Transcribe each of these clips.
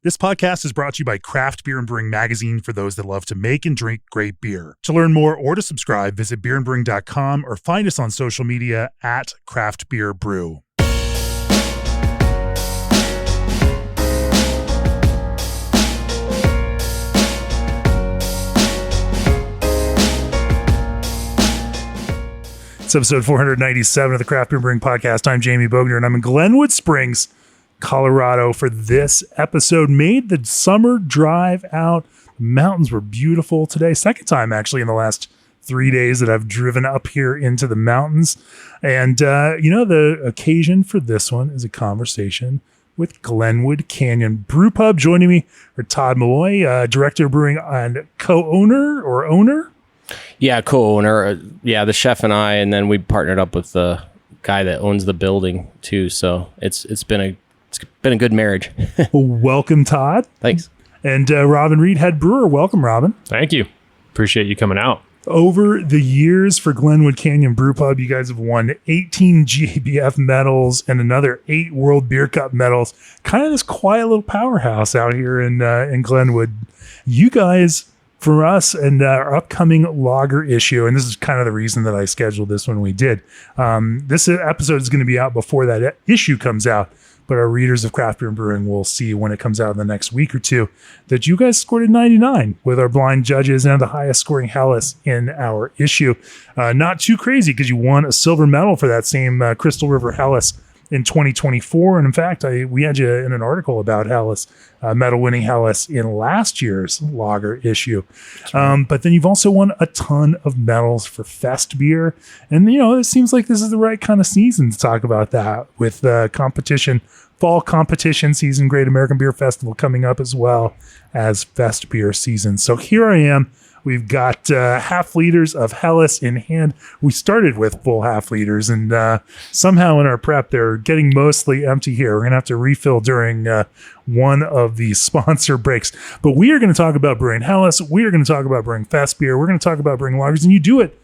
This podcast is brought to you by Craft Beer and Brewing magazine for those that love to make and drink great beer. To learn more or to subscribe, visit beerandbrewing.com or find us on social media at Craft Beer Brew. It's episode 497 of the Craft Beer Brewing Podcast. I'm Jamie Bogner, and I'm in Glenwood Springs, Colorado for this episode. Made the summer drive out. The mountains were beautiful today. Second time, actually, in the last 3 days that I've driven up here into the mountains. And, the occasion for this one is a conversation with Glenwood Canyon Brewpub. Joining me are Todd Malloy, Director of Brewing and co-owner or owner? Yeah, co-owner. The chef and I, and then we partnered up with the guy that owns the building too. So it's been a good marriage. Well, welcome, Todd. Thanks. And Robin Reed, head brewer. Welcome, Robin. Thank you. Appreciate you coming out. Over the years for Glenwood Canyon Brewpub, you guys have won 18 GABF medals and another 8 World Beer Cup medals. Kind of this quiet little powerhouse out here in Glenwood. You guys, for us and our upcoming lager issue, and this is kind of the reason that I scheduled this when we did. This episode is going to be out before that issue comes out. But our readers of Craft Beer and Brewing will see when it comes out in the next week or two that you guys scored a 99 with our blind judges and the highest scoring Helles in our issue. Not too crazy because you won a silver medal for that same Crystal River Helles in 2024. And in fact, we had you in an article about Helles, medal winning Helles in last year's lager issue. Right. But then you've also won a ton of medals for festbier. And, it seems like this is the right kind of season to talk about that with fall competition season, Great American Beer Festival coming up as well as festbier season. So here I am. We've got half liters of Helles in hand. We started with full half liters, and somehow in our prep, they're getting mostly empty here. We're going to have to refill during one of the sponsor breaks. But we are going to talk about brewing Helles. We are going to talk about brewing fest beer. We're going to talk about brewing lagers, and you do it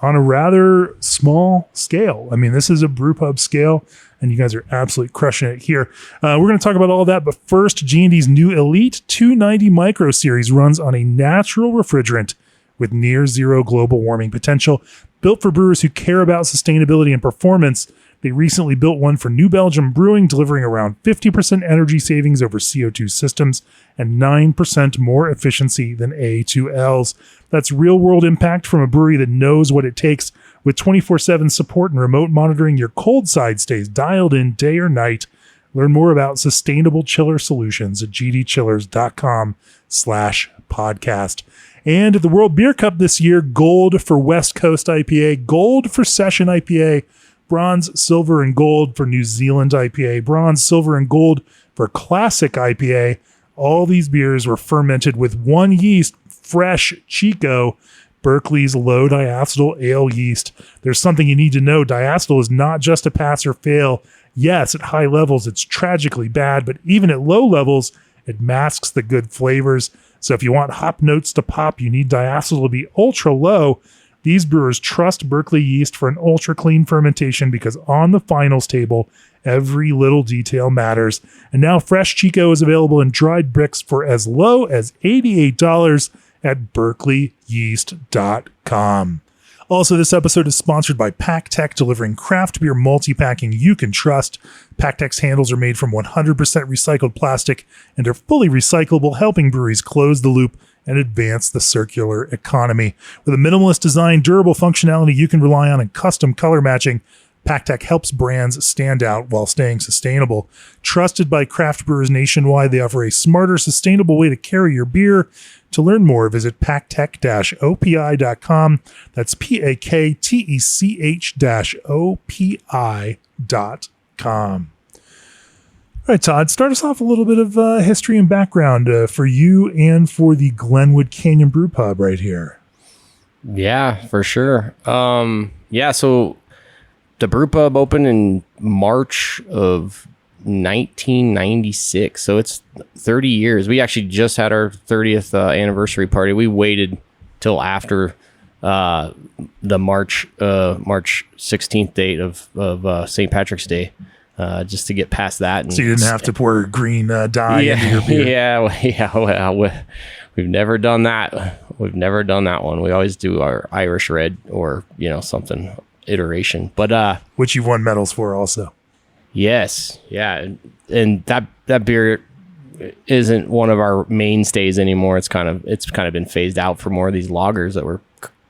on a rather small scale. I mean, this is a brewpub scale, and you guys are absolutely crushing it here. We're going to talk about all that, but first, G&D's new Elite 290 Micro Series runs on a natural refrigerant with near zero global warming potential. Built for brewers who care about sustainability and performance, they recently built one for New Belgium Brewing, delivering around 50% energy savings over CO2 systems and 9% more efficiency than A2Ls. That's real-world impact from a brewery that knows what it takes. With 24/7 support and remote monitoring, your cold side stays dialed in day or night. Learn more about sustainable chiller solutions at gdchillers.com/podcast. And at the World Beer Cup this year, gold for West Coast IPA, gold for Session IPA, bronze, silver, and gold for New Zealand IPA, bronze, silver, and gold for Classic IPA. All these beers were fermented with one yeast, Fresh Chico, Berkeley's low diacetyl ale yeast. There's something you need to know. Diacetyl is not just a pass or fail. Yes, at high levels, it's tragically bad, but even at low levels, it masks the good flavors. So if you want hop notes to pop, you need diacetyl to be ultra low. These brewers trust Berkeley yeast for an ultra clean fermentation because on the finals table, every little detail matters. And now Fresh Chico is available in dried bricks for as low as $88 at berkeleyyeast.com. Also, this episode is sponsored by PackTech, delivering craft beer multi-packing you can trust. PackTech's handles are made from 100% recycled plastic and are fully recyclable, helping breweries close the loop and advance the circular economy. With a minimalist design, durable functionality you can rely on, and custom color matching, PackTech helps brands stand out while staying sustainable. Trusted by craft brewers nationwide, they offer a smarter, sustainable way to carry your beer. To learn more, visit packtech-opi.com. That's PAKTECH-OPI.com. All right, Todd, start us off a little bit of history and background for you and for the Glenwood Canyon Brewpub right here. Yeah, for sure. So the brewpub opened in March of 1996, so it's 30 years. We actually just had our 30th anniversary party. We waited till after the March 16th date of St. Patrick's Day just to get past that. And so you didn't have to pour green dye into your beer. We've never done that. We've never done that one. We always do our Irish red or, something iteration. But which you've won medals for also. Yes. Yeah. And that beer isn't one of our mainstays anymore. It's kind of been phased out for more of these lagers that we're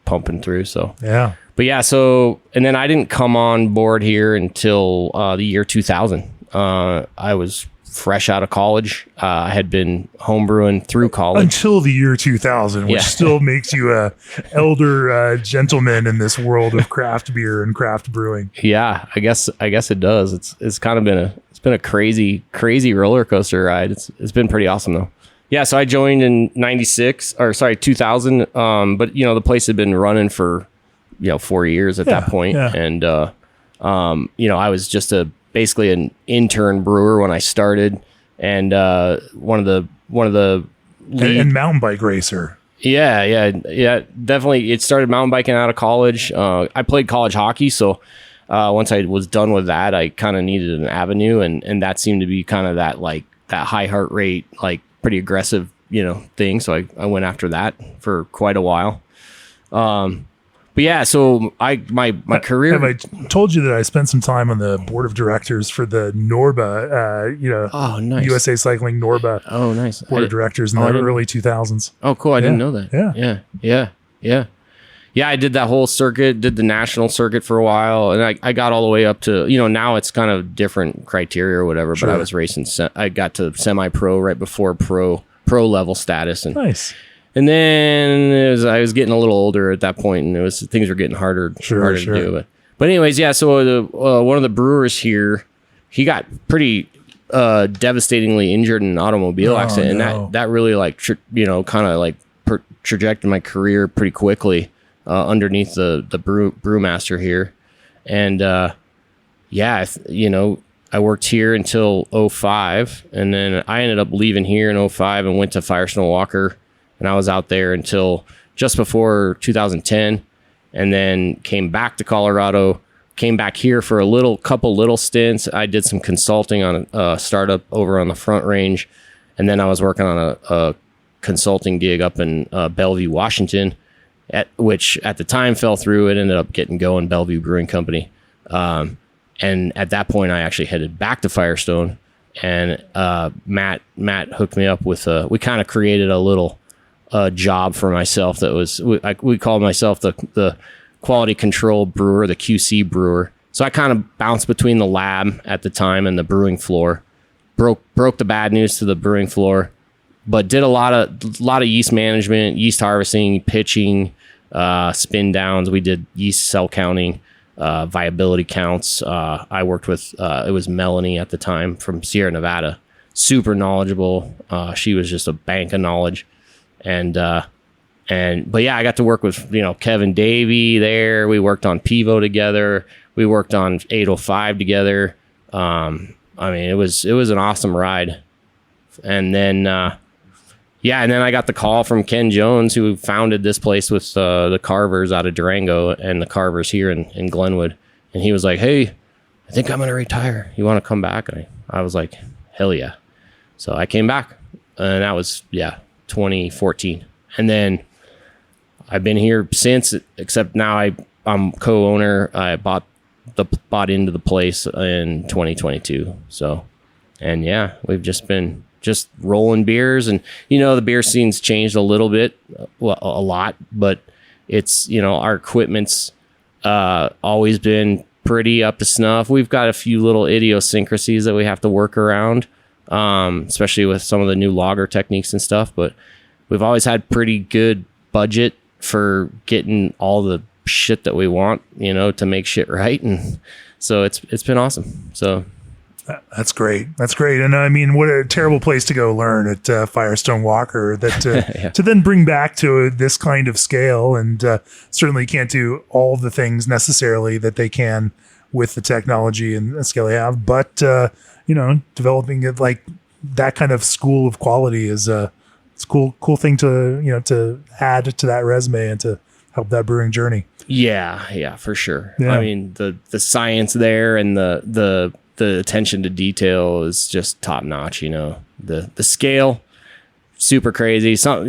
pumping through. So yeah. But yeah, and then I didn't come on board here until the year 2000. I was fresh out of college. I had been homebrewing through college. Until the year 2000, which still makes you a elder gentleman in this world of craft beer and craft brewing. Yeah, I guess it does. It's kind of been a crazy roller coaster ride. It's been pretty awesome though. Yeah, so I joined in 2000. But the place had been running for 4 years at that point. Yeah. And I was just basically an intern brewer when I started, and one of the lead and mountain bike racer. Yeah, definitely. It started mountain biking out of college. I played college hockey, so once I was done with that, I kind of needed an avenue, and that seemed to be kind of that high heart rate, like pretty aggressive, thing. So I went after that for quite a while. But yeah, so my career. Have I told you that I spent some time on the board of directors for the Norba, oh, nice. USA Cycling Norba nice. board of directors in the early 2000s. Oh, cool. I didn't know that. Yeah. Yeah, I did that whole circuit, did the national circuit for a while, and I got all the way up to, now it's kind of different criteria or whatever, Sure. but I was racing, I got to semi-pro right before pro level status. And Nice. And then I was getting a little older at that point, and things were getting harder Sure. to do. But anyways, yeah. So one of the brewers here, he got pretty devastatingly injured in an automobile accident, and that really trajected my career pretty quickly underneath the brewmaster here, and I worked here until 2005, and then I ended up leaving here in 2005 and went to Firestone Walker. And I was out there until just before 2010, and then came back to Colorado, came back here for a couple little stints. I did some consulting on a startup over on the Front Range, and then I was working on a consulting gig up in Bellevue, Washington, which at the time fell through. It ended up getting going, Bellevue Brewing Company. And at that point, I actually headed back to Firestone, and Matt hooked me up with we kind of created a little job for myself that was, we called myself the quality control brewer, the QC brewer. So I kind of bounced between the lab at the time and the brewing floor, broke the bad news to the brewing floor, but did a lot of yeast management, yeast harvesting, pitching, spin downs. We did yeast cell counting, viability counts. I worked with, it was Melanie at the time from Sierra Nevada, super knowledgeable. She was just a bank of knowledge. But yeah, I got to work with, Kevin Davey there. We worked on Pivo together. We worked on 805 together. It was an awesome ride. And then, and then I got the call from Ken Jones, who founded this place with the Carvers out of Durango and the Carvers here in Glenwood. And he was like, "Hey, I think I'm going to retire. You want to come back?" And I was like, "Hell yeah." So I came back, and that was, 2014. And then I've been here since, except now I'm co-owner. I bought into the place in 2022. So, and yeah, we've just been rolling beers, and the beer scene's changed a little bit, well, a lot, but it's, our equipment's always been pretty up to snuff. We've got a few little idiosyncrasies that we have to work around, especially with some of the new lager techniques and stuff, but we've always had pretty good budget for getting all the shit that we want, to make shit right. And so it's been awesome. So that's great. And I mean, what a terrible place to go learn at Firestone Walker that to then bring back to this kind of scale, and certainly can't do all the things necessarily that they can with the technology and scale they have, but developing it like that kind of school of quality is it's a cool thing to to add to that resume and to help that brewing journey. Yeah, for sure. Yeah. I mean, the science there and the the attention to detail is just top notch. The scale, super crazy. Some,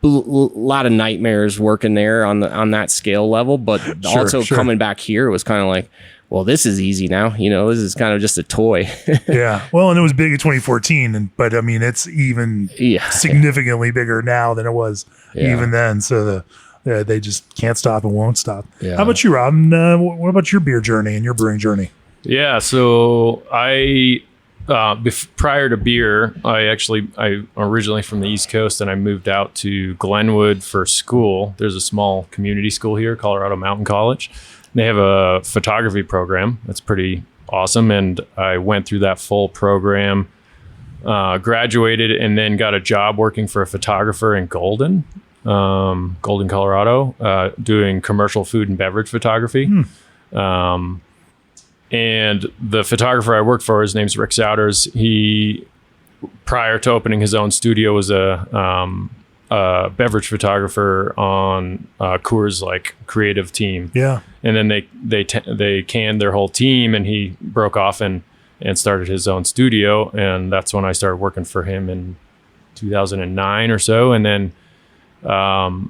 a lot of nightmares working there on that scale level, but also coming back here, it was kind of like, well, this is easy now. This is kind of just a toy. Yeah. Well, and it was big in 2014, but I mean, it's even significantly bigger now than it was even then. So they just can't stop and won't stop. Yeah. How about you, Rob? What about your beer journey and your brewing journey? Yeah. So prior to beer, I'm originally from the East Coast, and I moved out to Glenwood for school. There's a small community school here, Colorado Mountain College. They have a photography program that's pretty awesome, and I went through that full program, graduated, and then got a job working for a photographer in Golden, Colorado, doing commercial food and beverage photography. And the photographer I worked for, his name's Rick Souders. He, prior to opening his own studio, was a beverage photographer on Coors creative team. Yeah. And then they canned their whole team, and he broke off and started his own studio, and that's when I started working for him in 2009 or so. And then I'd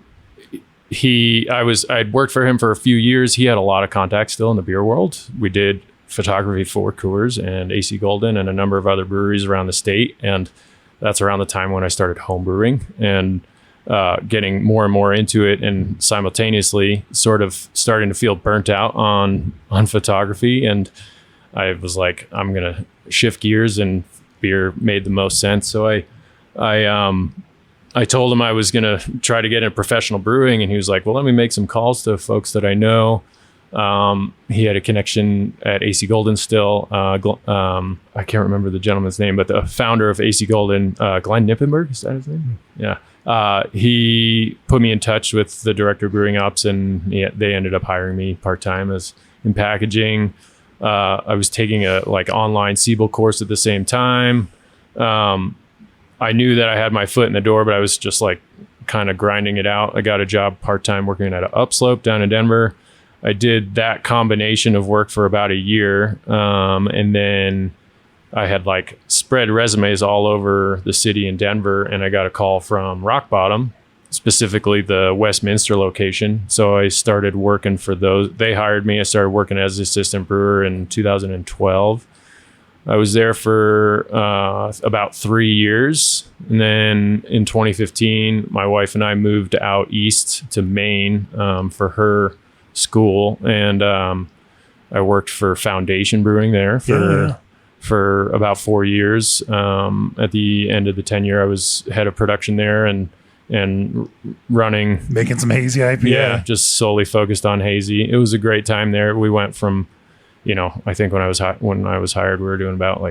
worked for him for a few years. He had a lot of contacts still in the beer world. We did photography for Coors and AC Golden and a number of other breweries around the state. And that's around the time when I started home brewing and getting more and more into it, and simultaneously sort of starting to feel burnt out on photography. And I was like, I'm going to shift gears, and beer made the most sense. So I told him I was going to try to get into professional brewing, and he was like, well, let me make some calls to folks that I know. He had a connection at AC Golden still. I can't remember the gentleman's name, but the founder of AC Golden, Glenn Nippenberg, is that his name? Yeah. He put me in touch with the director of brewing ops, and they ended up hiring me part-time in packaging. I was taking a online Siebel course at the same time. I knew that I had my foot in the door, but I was just kind of grinding it out. I got a job part-time working at an upslope down in Denver. I did that combination of work for about a year. And then I had spread resumes all over the city in Denver, and I got a call from Rock Bottom, specifically the Westminster location. So I started working for those. They hired me. I started working as assistant brewer in 2012. I was there for about 3 years. And then in 2015, my wife and I moved out east to Maine for her school. And I worked for Foundation Brewing there for about 4 years. At the end of the tenure, I was head of production there and running. Making some hazy IPA. Yeah, just solely focused on hazy. It was a great time there. We went from, I think when I was hired, we were doing about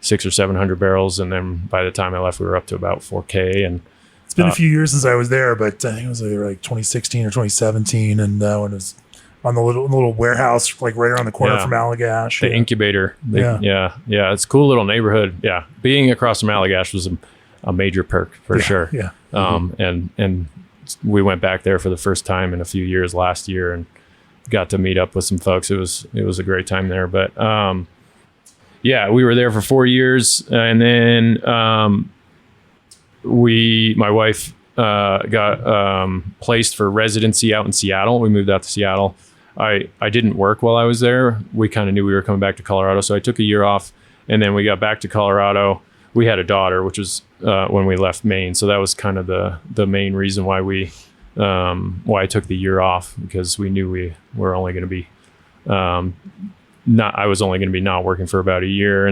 600 or 700 barrels, and then by the time I left, we were up to about 4K. And it's been a few years since I was there, but I think it was either 2016 or 2017, and when it was on the little warehouse right around the corner from Allagash. The incubator. Yeah. It's a cool little neighborhood. Yeah, being across from Allagash was a major perk for sure. Yeah. And we went back there for the first time in a few years last year, and got to meet up with some folks. It was a great time there. But we were there for 4 years, and then my wife got placed for residency out in Seattle. We moved out to Seattle. I didn't work while I was there. We kind of knew we were coming back to Colorado, so I took a year off, and then we got back to Colorado. We had a daughter, which was when we left Maine, so that was kind of the main reason why why I took the year off, because we knew we were only going to be I was only going to be not working for about a year.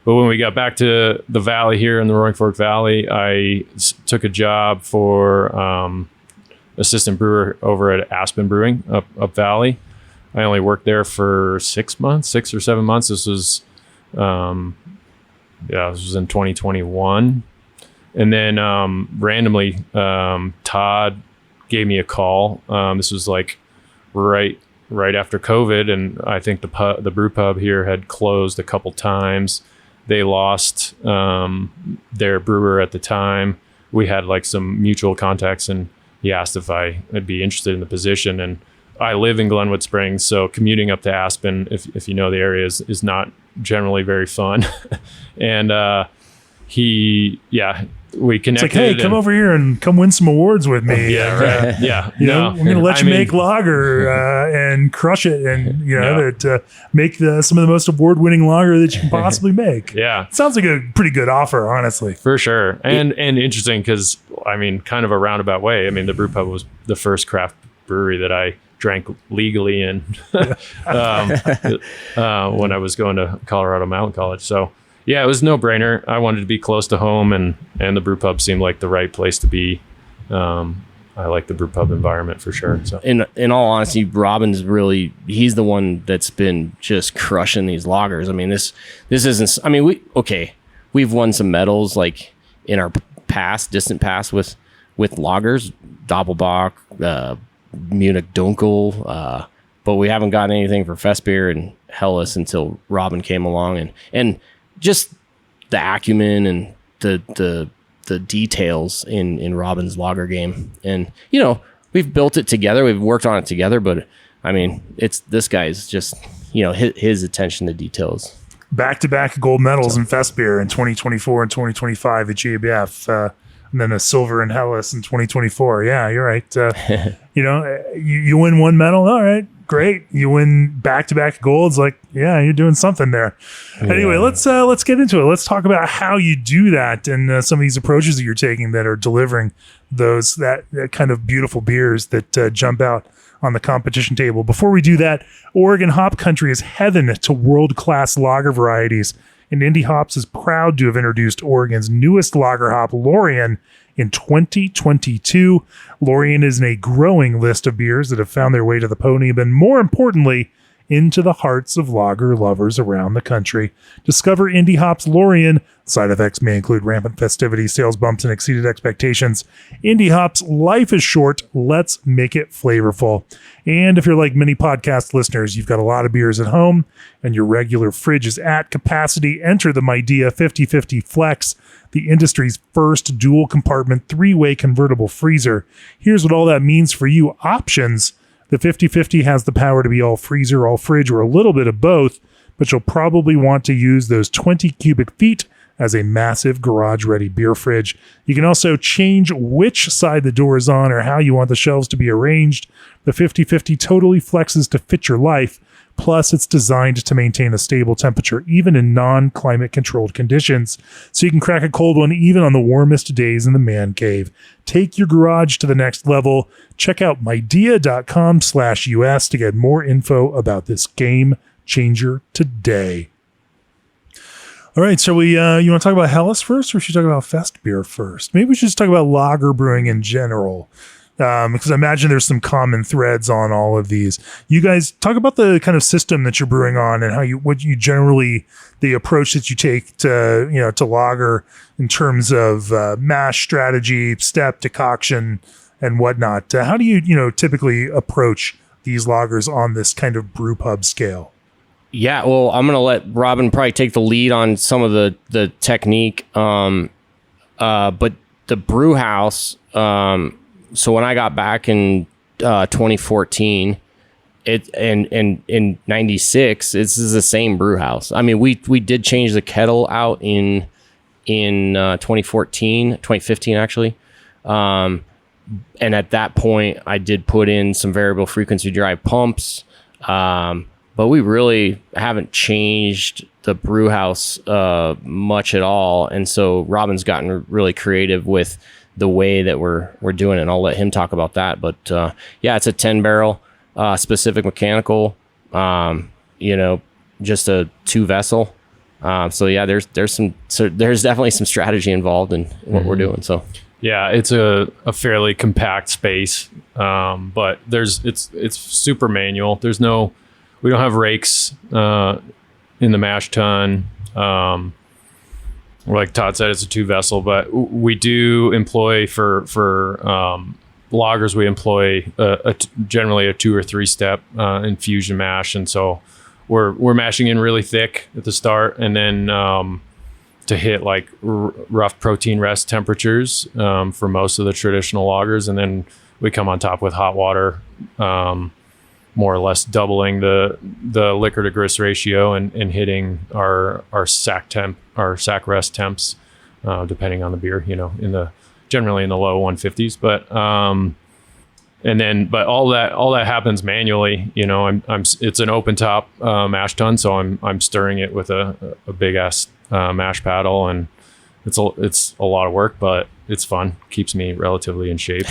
But when we got back to the valley here in the Roaring Fork Valley, I took a job for assistant brewer over at Aspen Brewing up valley. I only worked there for 6 or 7 months. This was in 2021. And then randomly, Todd gave me a call. This was right after COVID, and I think the brew pub here had closed a couple times. They lost their brewer at the time. We had some mutual contacts, and he asked if I'd be interested in the position. And I live in Glenwood Springs, so commuting up to Aspen, if you know the area, is not generally very fun. And we connected. It's like, hey, come over here and come win some awards with me. Yeah, right. Yeah. I'm going to let you make lager and crush it, and make some of the most award-winning lager that you can possibly make. Yeah, it sounds like a pretty good offer, honestly. For sure, and interesting because kind of a roundabout way. The Brewpub was the first craft brewery that I drank legally in when I was going to Colorado Mountain College. So. Yeah, it was no brainer. I wanted to be close to home, and the Brewpub seemed like the right place to be. I like the Brewpub environment for sure. So, in all honesty, Robin's he's the one that's been just crushing these lagers. This isn't. We've won some medals like in our distant past with lagers, Doppelbock, Munich Dunkel, but we haven't gotten anything for festbier and Helles until Robin came along, and just the acumen and the details in Robin's lager game. And, we've built it together. We've worked on it together, but it's this guy's just, his attention to details. Back-to-back gold medals in festbier in 2024 and 2025 at GABF, and then a silver in Helles in 2024. Yeah, you're right. You win one medal. All right. Great. You win back-to-back golds. Like, yeah, you're doing something there. Yeah. Anyway, let's get into it. Let's talk about how you do that and some of these approaches that you're taking that are delivering that kind of beautiful beers that jump out on the competition table. Before we do that, Oregon hop country is heaven to world-class lager varieties, and Indy Hops is proud to have introduced Oregon's newest lager hop, Lorien, in 2022. Lorien is in a growing list of beers that have found their way to the podium and, more importantly, into the hearts of lager lovers around the country. Discover Indy Hops Lorien. Side effects may include rampant festivities, sales bumps, and exceeded expectations. Indy Hops, life is short. Let's make it flavorful. And if you're like many podcast listeners, you've got a lot of beers at home and your regular fridge is at capacity, enter the Midea 50/50 Flex, the industry's first dual compartment 3-way convertible freezer. Here's what all that means for you. Options. The 50/50 has the power to be all freezer, all fridge, or a little bit of both, but you'll probably want to use those 20 cubic feet as a massive garage-ready beer fridge. You can also change which side the door is on or how you want the shelves to be arranged. The 50/50 totally flexes to fit your life. Plus, it's designed to maintain a stable temperature even in non-climate controlled conditions, so you can crack a cold one even on the warmest days in the man cave. Take your garage to the next level. Check out midea.com/US to get more info about this game changer today. All right, so you want to talk about Helles first, or should we talk about festbier first? Maybe we should just talk about lager brewing in general. Because I imagine there's some common threads on all of these. You guys talk about the kind of system that you're brewing on and the approach that you take to lager in terms of mash strategy, step, decoction, and whatnot. How do you typically approach these lagers on this kind of brew pub scale? Yeah, well, I'm going to let Robin probably take the lead on some of the technique. But the brew house, so when I got back in 2014, in 96, this is the same brew house. We did change the kettle out in 2015 actually. And at that point I did put in some variable frequency drive pumps. But we really haven't changed the brew house much at all. And so Robin's gotten really creative with the way that we're doing it, and I'll let him talk about that. But it's a 10 barrel specific mechanical, just a 2 vessel. There's definitely some strategy involved in what we're doing. So yeah, it's a fairly compact space, but it's super manual. We don't have rakes in the mash tun. Like Todd said, it's a 2 vessel, but we do employ for lagers. We employ generally a 2 or 3 step infusion mash, and so we're mashing in really thick at the start, and then to hit like rough protein rest temperatures for most of the traditional lagers, and then we come on top with hot water more or less doubling the liquor to grist ratio and hitting our sack rest temps, depending on the beer, generally in the low 150s. But but all that happens manually. It's an open top mash tun, so I'm stirring it with a big ass mash paddle, and it's a lot of work, but it's fun. Keeps me relatively in shape.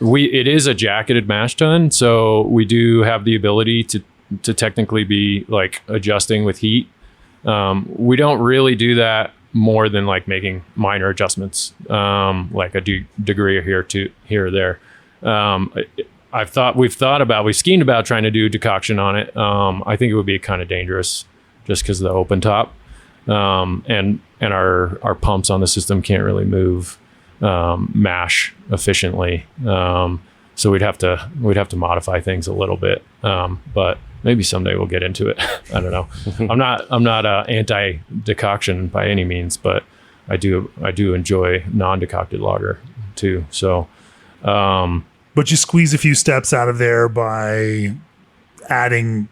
It is a jacketed mash tun, so we do have the ability to technically be like adjusting with heat. We don't really do that more than like making minor adjustments, like a degree here or there. We've schemed about trying to do decoction on it. I think it would be kind of dangerous just because of the open top. And our pumps on the system can't really move mash efficiently. So we'd have to modify things a little bit. But maybe someday we'll get into it. I don't know. I'm not anti decoction by any means, but I do enjoy non-decocted lager too. So, but you squeeze a few steps out of there by adding,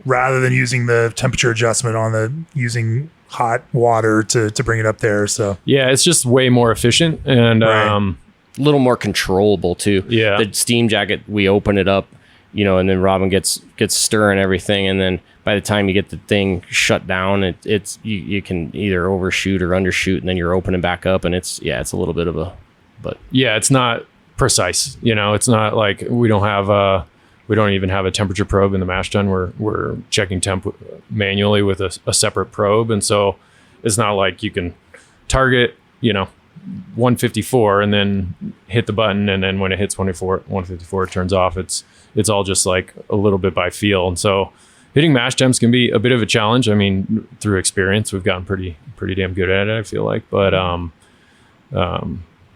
rather than using the temperature adjustment using hot water to bring it up there. So yeah, it's just way more efficient and a little more controllable too. Yeah, the steam jacket, we open it up, and then Robin gets stirring everything, and then by the time you get the thing shut down, it's you can either overshoot or undershoot, and then you're opening back up, and it's a little bit of a, but yeah, it's not precise. It's not like we don't even have a temperature probe in the mash tun. We're checking temp manually with a separate probe, and so it's not like you can target 154 and then hit the button, and then when it hits 154 it turns off. It's all just like a little bit by feel, and so hitting mash temps can be a bit of a challenge. I mean, through experience, we've gotten pretty damn good at it, I feel like, but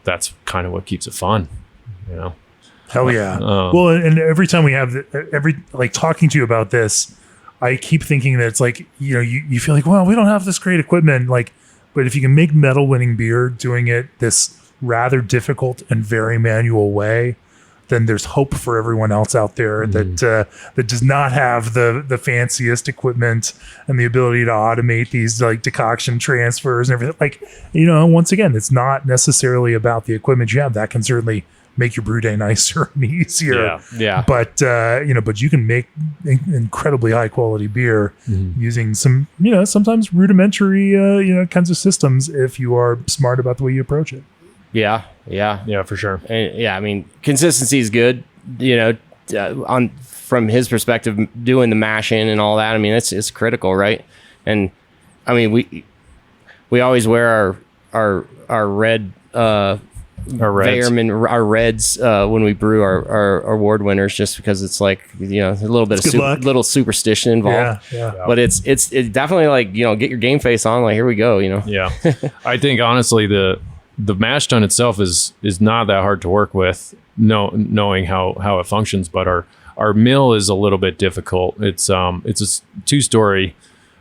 that's kind of what keeps it fun, Hell yeah. Well, and every time we have talking to you about this, I keep thinking that it's like, you feel like, well, we don't have this great equipment, but if you can make medal winning beer doing it this rather difficult and very manual way, then there's hope for everyone else out there that does not have the fanciest equipment and the ability to automate these like decoction transfers and everything. Once again, it's not necessarily about the equipment you have. That can certainly make your brew day nicer and easier. Yeah. But you can make incredibly high quality beer using some, sometimes rudimentary, kinds of systems if you are smart about the way you approach it. Yeah, for sure. And I mean, consistency is good. From his perspective, doing the mashing and all that. I mean, it's critical, right? And I mean, we always wear our red. Our reds. Our reds when we brew our award winners, just because it's like a little bit of little superstition involved. Yeah. But it's definitely like get your game face on. Like, here we go. Yeah, I think honestly the mash tun itself is not that hard to work with, knowing how it functions. But our mill is a little bit difficult. It's a 2-story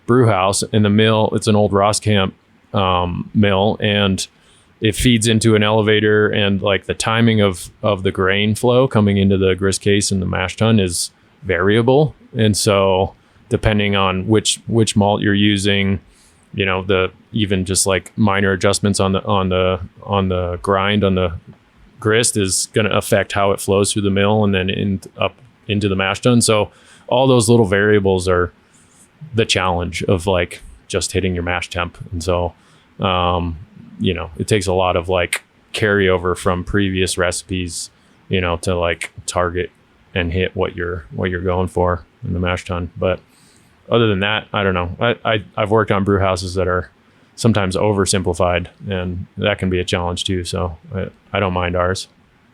brew house, and the mill, it's an old Roskamp mill, and it feeds into an elevator, and like the timing of the grain flow coming into the grist case and the mash tun is variable. And so depending on which malt you're using, even just like minor adjustments on the grind on the grist is going to affect how it flows through the mill and then up into the mash tun. So all those little variables are the challenge of like just hitting your mash temp. And so, it takes a lot of like carryover from previous recipes, to like target and hit what you're going for in the mash tun. But other than that, I don't know. I've worked on brew houses that are sometimes oversimplified, and that can be a challenge too. So I don't mind ours.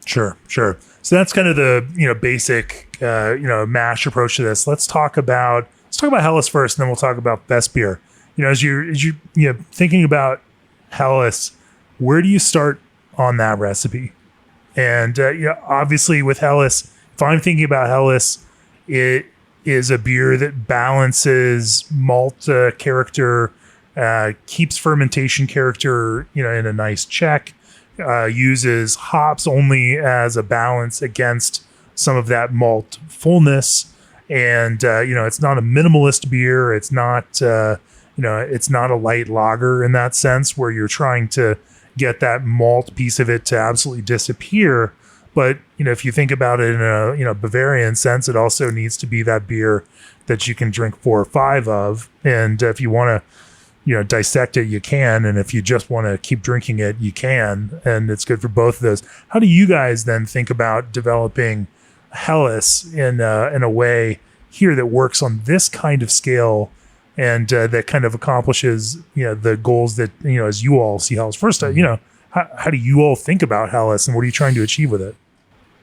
Sure. So that's kind of the basic mash approach to this. Let's talk about Helles first, and then we'll talk about best beer. As you're thinking about Helles, where do you start on that recipe? And obviously with Helles, if I'm thinking about Helles, it is a beer that balances malt character, keeps fermentation character in a nice check, uses hops only as a balance against some of that malt fullness. And, it's not a minimalist beer. It's not, it's not a light lager in that sense where you're trying to get that malt piece of it to absolutely disappear. But, if you think about it in a, Bavarian sense, it also needs to be that beer that you can drink 4 or 5 of. And if you want to, dissect it, you can. And if you just want to keep drinking it, you can. And it's good for both of those. How do you guys then think about developing Helles in a way here that works on this kind of scale and that kind of accomplishes, the goals that, as you all see Helles? First, how do you all think about Helles and what are you trying to achieve with it?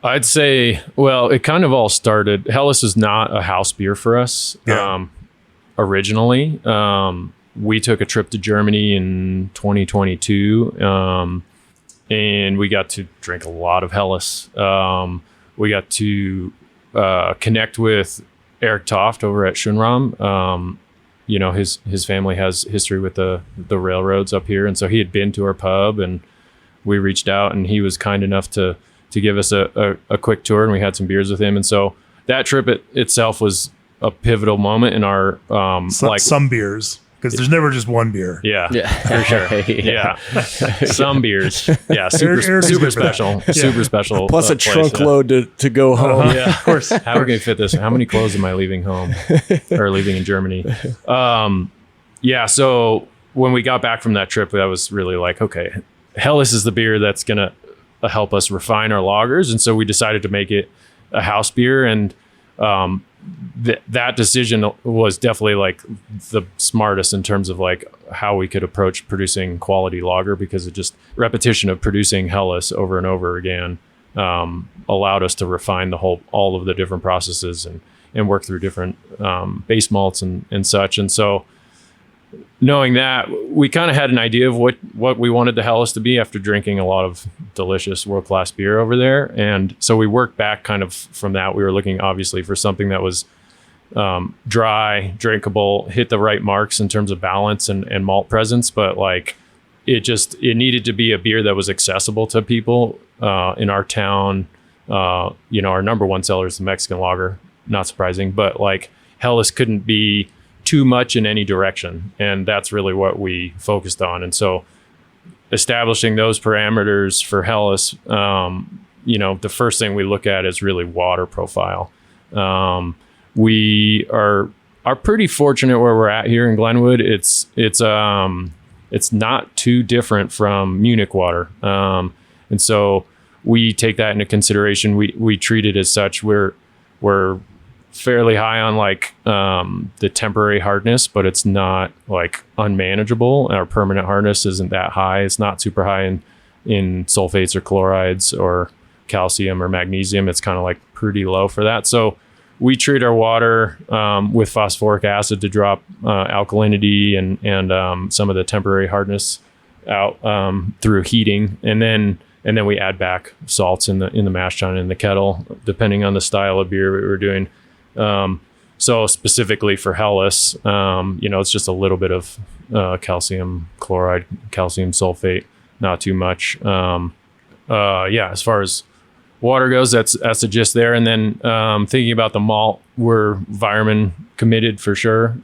I'd say, well, it kind of all started. Helles is not a house beer for us. Yeah. Originally, we took a trip to Germany in 2022, and we got to drink a lot of Helles. We got to connect with Eric Toft over at Schönrahm. His family has history with the railroads up here, and so he had been to our pub, and we reached out, and he was kind enough to give us a quick tour, and we had some beers with him. And so that trip itself was a pivotal moment in our some beers. Because there's never just one beer. Yeah, for sure. Yeah. Some beers. Yeah, super special. Yeah. Super special. Plus a trunk load to go home. Yeah, of course. How are we going to fit this? How many clothes am I leaving home or leaving in Germany? So when we got back from that trip, that was really like, okay, Helles is the beer that's going to help us refine our lagers. And so we decided to make it a house beer. And that decision was definitely like the smartest in terms of like how we could approach producing quality lager, because it just repetition of producing Helles over and over again allowed us to refine all of the different processes and work through different base malts and such. And so knowing that, we kind of had an idea of what we wanted the Helles to be after drinking a lot of delicious world-class beer over there. And so we worked back kind of from that. We were looking obviously for something that was dry, drinkable, hit the right marks in terms of balance and malt presence. But like it needed to be a beer that was accessible to people in our town. Our number one seller is the Mexican lager, not surprising, but like Helles couldn't be too much in any direction. And that's really what we focused on. And so establishing those parameters for Helles, the first thing we look at is really water profile. We are pretty fortunate where we're at here in Glenwood. It's not too different from Munich water. And so we take that into consideration. We treat it as such. We're fairly high on like the temporary hardness, but it's not like unmanageable. Our permanent hardness isn't that high. It's not super high in sulfates or chlorides or calcium or magnesium. It's kind of like pretty low for that. So we treat our water with phosphoric acid to drop alkalinity and some of the temporary hardness out through heating, and then we add back salts in the mash tun in the kettle, depending on the style of beer we were doing. So specifically for Helles, it's just a little bit of calcium chloride, calcium sulfate, not too much. As far as water goes, that's the gist there. And then thinking about the malt, we're Weyermann committed for sure.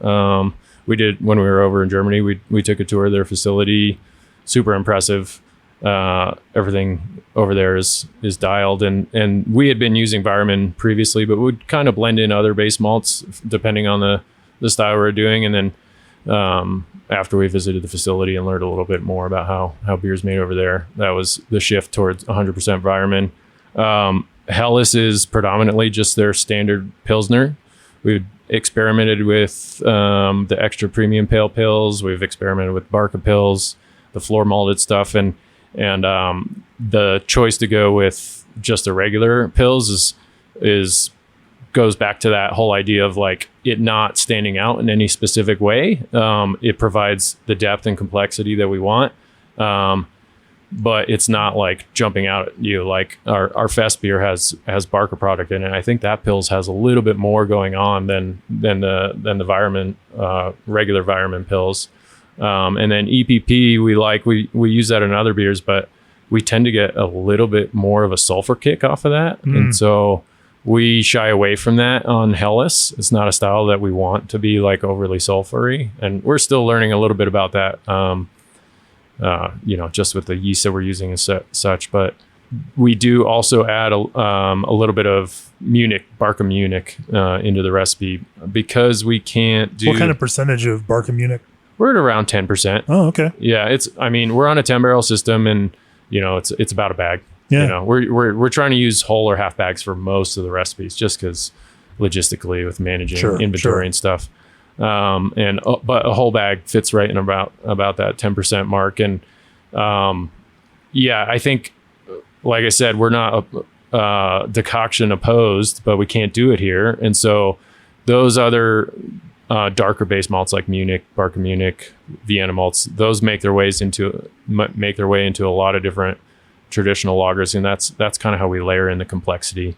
We did, when we were over in Germany, we took a tour of their facility. Super impressive. Everything over there is dialed, and we had been using Weyermann previously, but we'd kind of blend in other base malts depending on the style we were doing. And then after we visited the facility and learned a little bit more about how beer's made over there, that was the shift towards 100% Weyermann. Helles is predominantly just their standard Pilsner. We've experimented with the extra premium pale pills. We've experimented with Barca pills, the floor malted stuff, and the choice to go with just the regular pills goes back to that whole idea of like it not standing out in any specific way. It provides the depth and complexity that we want, but it's not like jumping out at you. Like our fest beer has Barca product in it. I think that pills has a little bit more going on than the Weyermann regular Weyermann pills. And then EPP, we use that in other beers, but we tend to get a little bit more of a sulfur kick off of that. And so we shy away from that on Helles. It's not a style that we want to be like overly sulfury. And we're still learning a little bit about that, just with the yeast that we're using and such. But we do also add a little bit of Bark of Munich into the recipe because we can't do... What kind of percentage of Bark of Munich? We're at around 10%. Oh, okay. Yeah, we're on a 10 barrel system, and it's about a bag. Yeah. We're trying to use whole or half bags for most of the recipes, just because logistically with managing inventory and stuff. But a whole bag fits right in about that 10% mark. And I think, like I said, we're not decoction opposed, but we can't do it here. And so those other darker base malts like Munich, Bark of Munich, Vienna malts, those make their way into a lot of different traditional lagers, and that's kind of how we layer in the complexity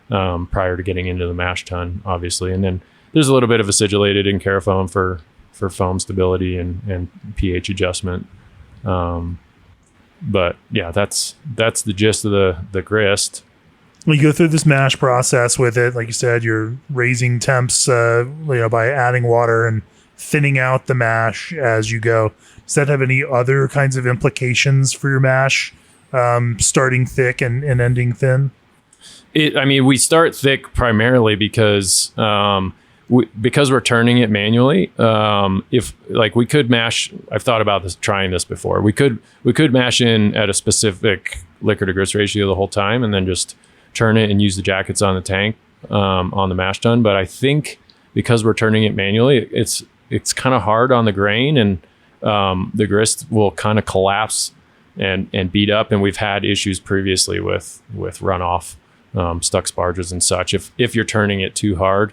prior to getting into the mash tun, obviously. And then there's a little bit of acidulated and carafoam for foam stability and pH adjustment. But yeah, that's the gist of the grist. You go through this mash process with it. Like you said, you're raising temps by adding water and thinning out the mash as you go. Does that have any other kinds of implications for your mash, starting thick and ending thin? We start thick primarily because we're turning it manually. If we could mash, I've thought about trying this before. We could mash in at a specific liquor to grist ratio the whole time, and then just turn it and use the jackets on the tank on the mash tun. But I think because we're turning it manually, it's kind of hard on the grain, and the grist will kind of collapse and beat up. And we've had issues previously with runoff, stuck sparges and such. If you're turning it too hard,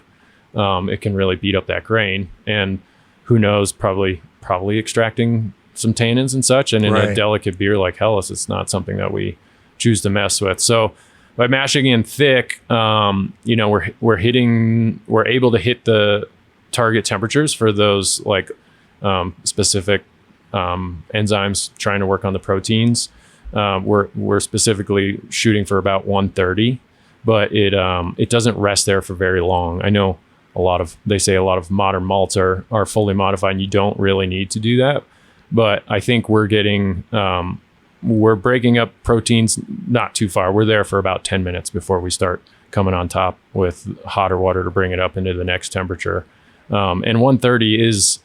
it can really beat up that grain, and who knows, probably extracting some tannins and such. And in a delicate beer like Helles, it's not something that we choose to mess with. So by mashing in thick, we're able to hit the target temperatures for those specific enzymes trying to work on the proteins. We're specifically shooting for about 130, but it doesn't rest there for very long. I know they say a lot of modern malts are fully modified, and you don't really need to do that. But I think we're breaking up proteins not too far. We're there for about 10 minutes before we start coming on top with hotter water to bring it up into the next temperature. And 130 is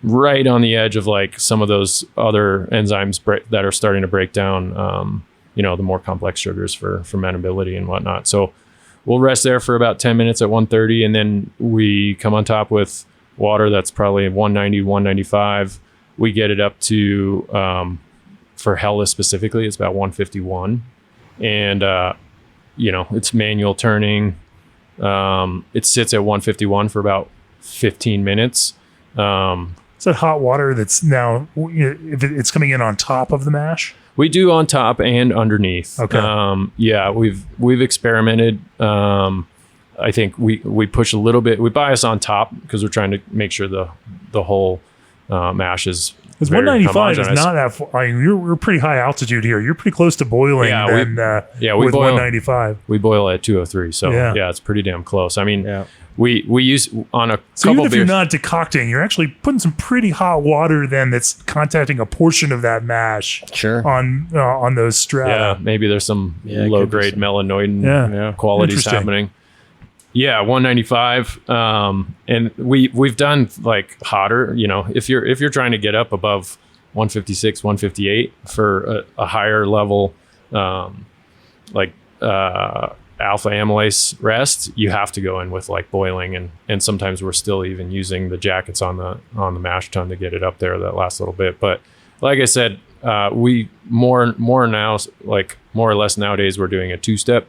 right on the edge of some of those other enzymes that are starting to break down, the more complex sugars for fermentability and whatnot. So we'll rest there for about 10 minutes at 130, and then we come on top with water that's probably 190, 195. We get it up to, for Helles specifically, it's about 151. And, it's manual turning. It sits at 151 for about 15 minutes. Is that hot water that's now, if it's coming in on top of the mash? We do on top and underneath. Okay. We've experimented. I think we push a little bit. We bias on top because we're trying to make sure the whole mash is. Because 195 is not that far. We're pretty high altitude here. You're pretty close to boiling. With 195. We boil at 203. So it's pretty damn close. We use on a so couple even if you're not decocting, you're actually putting some pretty hot water then that's contacting a portion of that mash on those strata. Yeah, maybe there's some low grade melanoidin qualities happening. Yeah, 195. And we've done hotter, if you're trying to get up above 156, 158 for a higher level alpha amylase rest, you have to go in with boiling, and sometimes we're still even using the jackets on the mash tun to get it up there that last little bit. But like I said, we more or less nowadays we're doing a 2-step,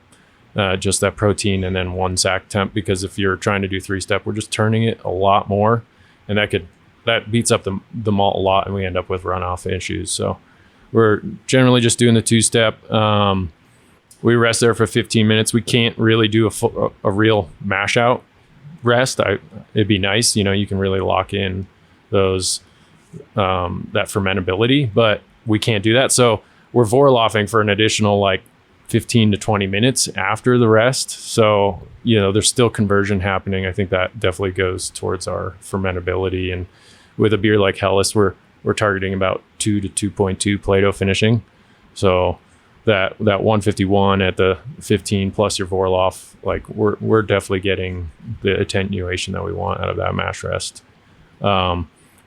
just that protein and then 1 sack temp, because if you're trying to do 3-step, we're just turning it a lot more, and that beats up the malt a lot, and we end up with runoff issues. So we're generally just doing the 2-step. We rest there for 15 minutes. We can't really do a real mash out rest. It'd be nice, you can really lock in those that fermentability, but we can't do that. So we're vorloffing for an additional like 15 to 20 minutes after the rest. So, there's still conversion happening. I think that definitely goes towards our fermentability. And with a beer like Helles, we're targeting about 2 to 2.2 Plato finishing. So that 151 at the 15 plus your vorloff, like we're definitely getting the attenuation that we want out of that mash rest.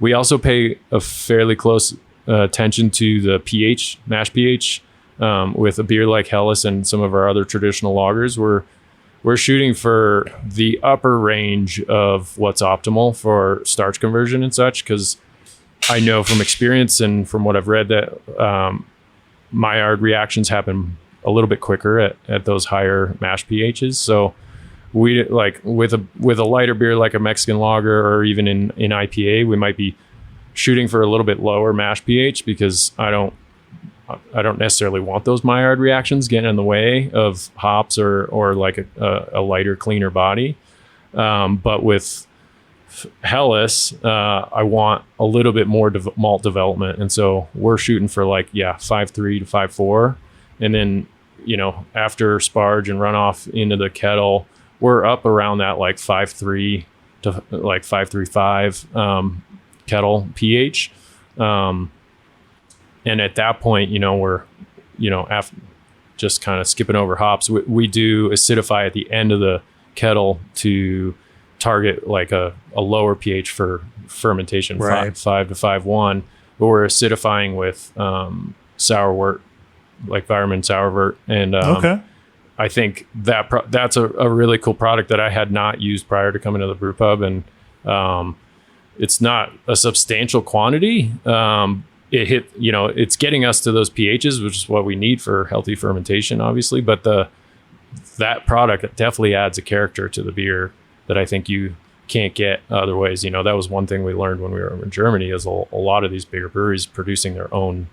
We also pay a fairly close attention to the pH, mash pH. With a beer like Helles and some of our other traditional lagers, we're shooting for the upper range of what's optimal for starch conversion and such, because I know from experience and from what I've read that Maillard reactions happen a little bit quicker at those higher mash pHs. So we like with a lighter beer like a Mexican lager or even in IPA, we might be shooting for a little bit lower mash pH, because I don't necessarily want those Maillard reactions getting in the way of hops or like a lighter, cleaner body. But with Helles, I want a little bit more malt development. And so we're shooting for 5.3 to 5.4. And then, after sparge and runoff into the kettle, we're up around that 5.3 to 5.35 kettle pH. And at that point, we're, after just kind of skipping over hops, we do acidify at the end of the kettle to target like a lower pH for fermentation, right. 5 to 5.1. But we're acidifying with sourwort, like Weirmann sourwort. And okay. I think that's a really cool product that I had not used prior to coming to the brew pub. And it's not a substantial quantity. It hit, it's getting us to those pHs, which is what we need for healthy fermentation, obviously. But that product definitely adds a character to the beer that I think you can't get other ways. That was one thing we learned when we were in Germany, is a lot of these bigger breweries producing their own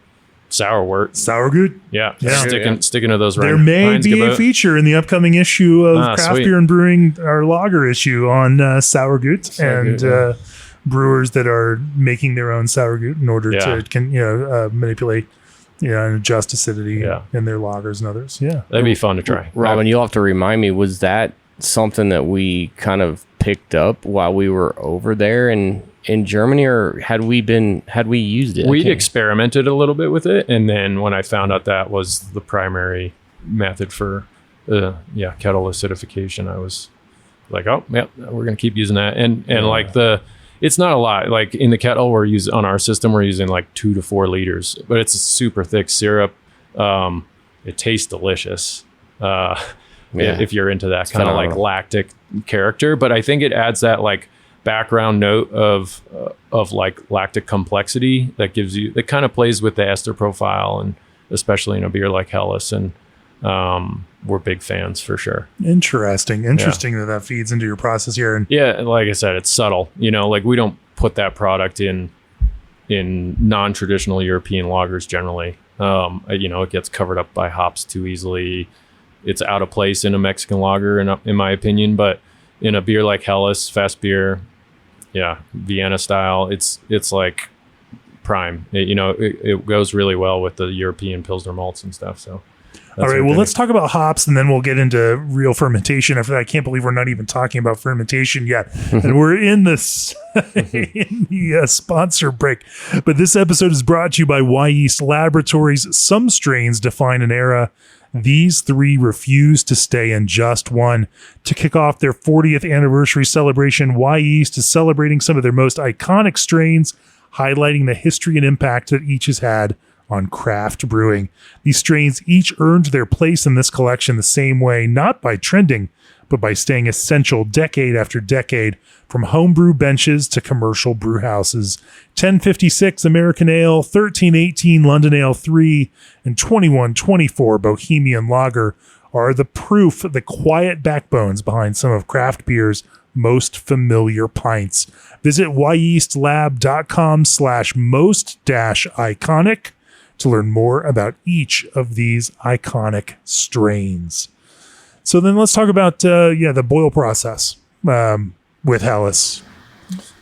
sourwort. Sauergut? Yeah. Yeah. Sticking to those. There may be a feature in the upcoming issue of Craft Beer and Brewing, our lager issue, on Sauergut and brewers that are making their own Sauergut in order to manipulate and adjust acidity in their lagers and others. Yeah. That'd be fun to try. Robin, you'll have to remind me, was that something that we kind of picked up while we were over there in Germany, or had we used it? We'd experimented a little bit with it, and then when I found out that was the primary method for kettle acidification, I was like, oh yeah, we're gonna keep using that. And it's not a lot. Like in the kettle, on our system, we're using 2 to 4 liters, but it's a super thick syrup. It tastes delicious. If you're into that kind of lactic character, but I think it adds that background note of lactic complexity that kind of plays with the ester profile, and especially in a beer like Helles. And we're big fans for sure. Interesting that feeds into your process here. And like I said, it's subtle. We don't put that product in non-traditional European lagers generally. It gets covered up by hops too easily. It's out of place in a Mexican lager, in my opinion. But in a beer like Helles, festbier, Vienna style, it's like prime. It goes really well with the European Pilsner malts and stuff. So. All right, well, let's talk about hops, and then we'll get into real fermentation. After that, I can't believe we're not even talking about fermentation yet. And we're in the sponsor break. But this episode is brought to you by Yeast Laboratories. Some strains define an era. These 3 refuse to stay in just one. To kick off their 40th anniversary celebration, Yeast is celebrating some of their most iconic strains, highlighting the history and impact that each has had on craft brewing. These strains each earned their place in this collection the same way, not by trending, but by staying essential decade after decade, from homebrew benches to commercial brew houses. 1056 American Ale, 1318 London Ale 3, and 2124 Bohemian Lager are the proof, the quiet backbones behind some of craft beer's most familiar pints. Visit yeastlab.com/most-iconic to learn more about each of these iconic strains. So then let's talk about the boil process with Helles.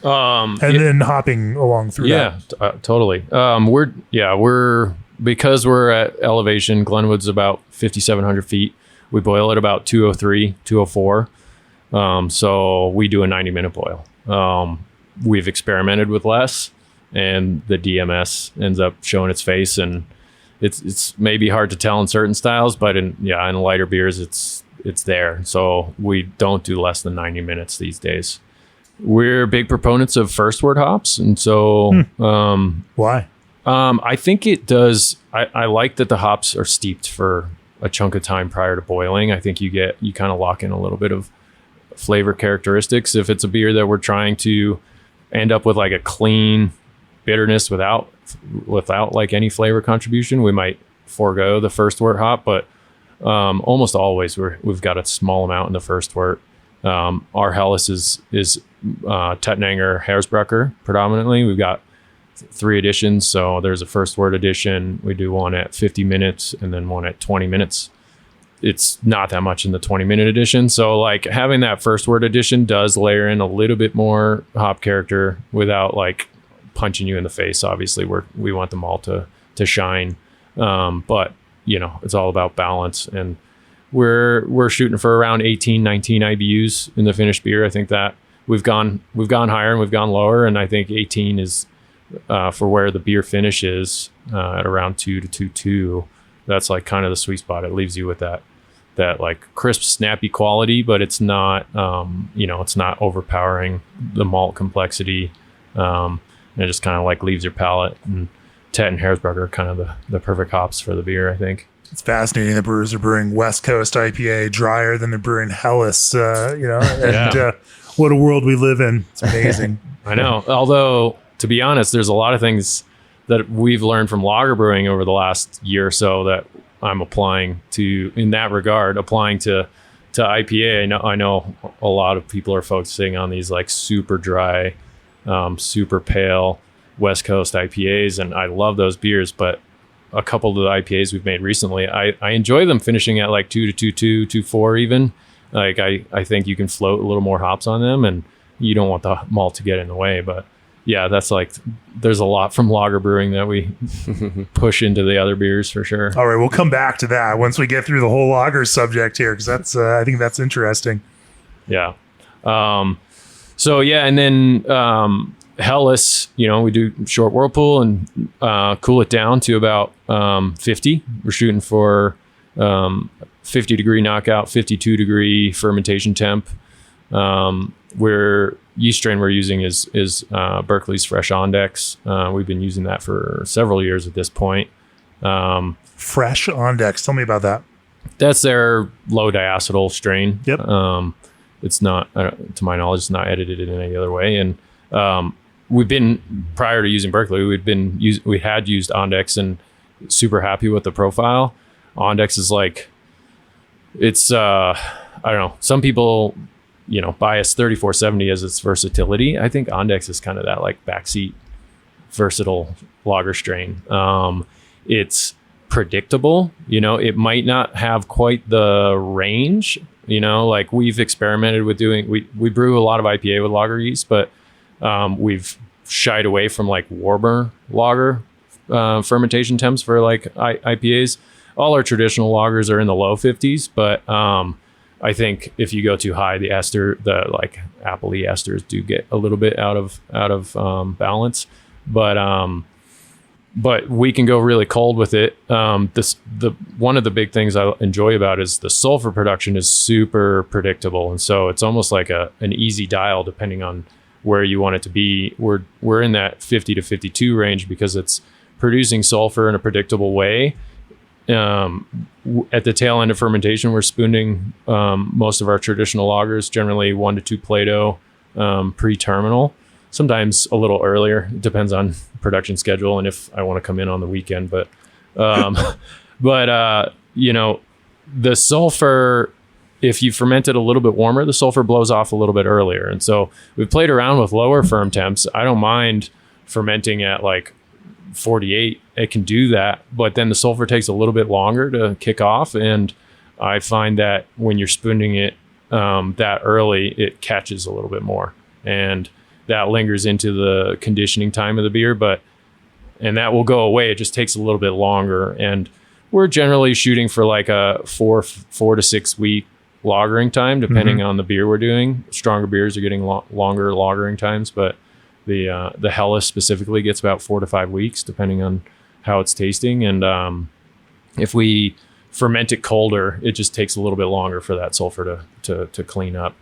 Then hopping along through that. Totally. We're because we're at elevation, Glenwood's about 5,700 feet. We boil at about 203, 204. So we do a 90-minute boil. We've experimented with less, and the DMS ends up showing its face, and it's maybe hard to tell in certain styles, but in lighter beers, it's there. So we don't do less than 90 minutes these days. We're big proponents of first wort hops, and so why? I think it does. I like that the hops are steeped for a chunk of time prior to boiling. I think you kind of lock in a little bit of flavor characteristics. If it's a beer that we're trying to end up with like a clean bitterness without like any flavor contribution, we might forego the first wort hop, but almost always we've got a small amount in the first wort. Our Helles is Tettnanger Hersbrucker predominantly. We've got 3 editions, so there's a first wort edition. We do one at 50 minutes and then one at 20 minutes. It's not that much in the 20-minute edition, so like having that first wort edition does layer in a little bit more hop character without like punching you in the face. Obviously we want them all to shine, but it's all about balance, and we're shooting for around 18, 19 IBUs in the finished beer. I think that we've gone higher and we've gone lower, and I think 18 is for where the beer finishes at around 2 to 2.2. That's like kind of the sweet spot. It leaves you with that like crisp, snappy quality, but it's not it's not overpowering the malt complexity, and it just kind of like leaves your palate. And Tet and Hersbrucker are kind of the perfect hops for the beer, I think. It's fascinating that brewers are brewing West Coast IPA drier than they're brewing Helles, what a world we live in. It's amazing. I know. Although, to be honest, there's a lot of things that we've learned from lager brewing over the last year or so that I'm applying to IPA. I know a lot of people are focusing on these like super dry, super pale West Coast IPAs, and I love those beers, but a couple of the IPAs we've made recently, I enjoy them finishing at like 2 to 2.2, 2.4 even. Like I think you can float a little more hops on them, and you don't want the malt to get in the way. But yeah, that's like, there's a lot from lager brewing that we push into the other beers for sure. All right, we'll come back to that once we get through the whole lager subject here, because that's I think that's interesting. Yeah. So yeah, and then Helles, we do short whirlpool and cool it down to about 50. We're shooting for 50 degree knockout, 52 degree fermentation temp. Yeast strain we're using is Berkeley's Fresh Ondex. We've been using that for several years at this point. Fresh Ondex, tell me about that. That's their low diacetyl strain. Yep. It's not, to my knowledge, it's not edited in any other way. And we've been, prior to using Berkeley, we had used Ondex and super happy with the profile. Ondex is like, it's I don't know, some people bias 3470 as its versatility. I think Ondex is kind of that like backseat versatile lager strain. It's predictable. It might not have quite the range. Like we've experimented with doing, we brew a lot of IPA with lager yeast, but we've shied away from like warmer lager fermentation temps for like IPAs. All our traditional lagers are in the low 50s, but I think if you go too high, the like appley esters do get a little bit out of balance. But we can go really cold with it. One of the big things I enjoy about it is the sulfur production is super predictable, and so it's almost like an easy dial depending on where you want it to be. We're in that 50 to 52 range because it's producing sulfur in a predictable way. At the tail end of fermentation, we're spooning most of our traditional lagers, generally 1 to 2 Plato pre-terminal, sometimes a little earlier. It depends on production schedule and if I want to come in on the weekend. But the sulfur, if you ferment it a little bit warmer, the sulfur blows off a little bit earlier. And so we've played around with lower firm temps. I don't mind fermenting at like 48. It can do that, but then the sulfur takes a little bit longer to kick off, and I find that when you're spooning it that early, it catches a little bit more, and that lingers into the conditioning time of the beer. But that will go away. It just takes a little bit longer, and we're generally shooting for like a 4 to 6 week lagering time, depending on the beer we're doing. Stronger beers are getting longer lagering times, but the Helles specifically gets about 4 to 5 weeks, depending on how it's tasting. And if we ferment it colder, it just takes a little bit longer for that sulfur to clean up.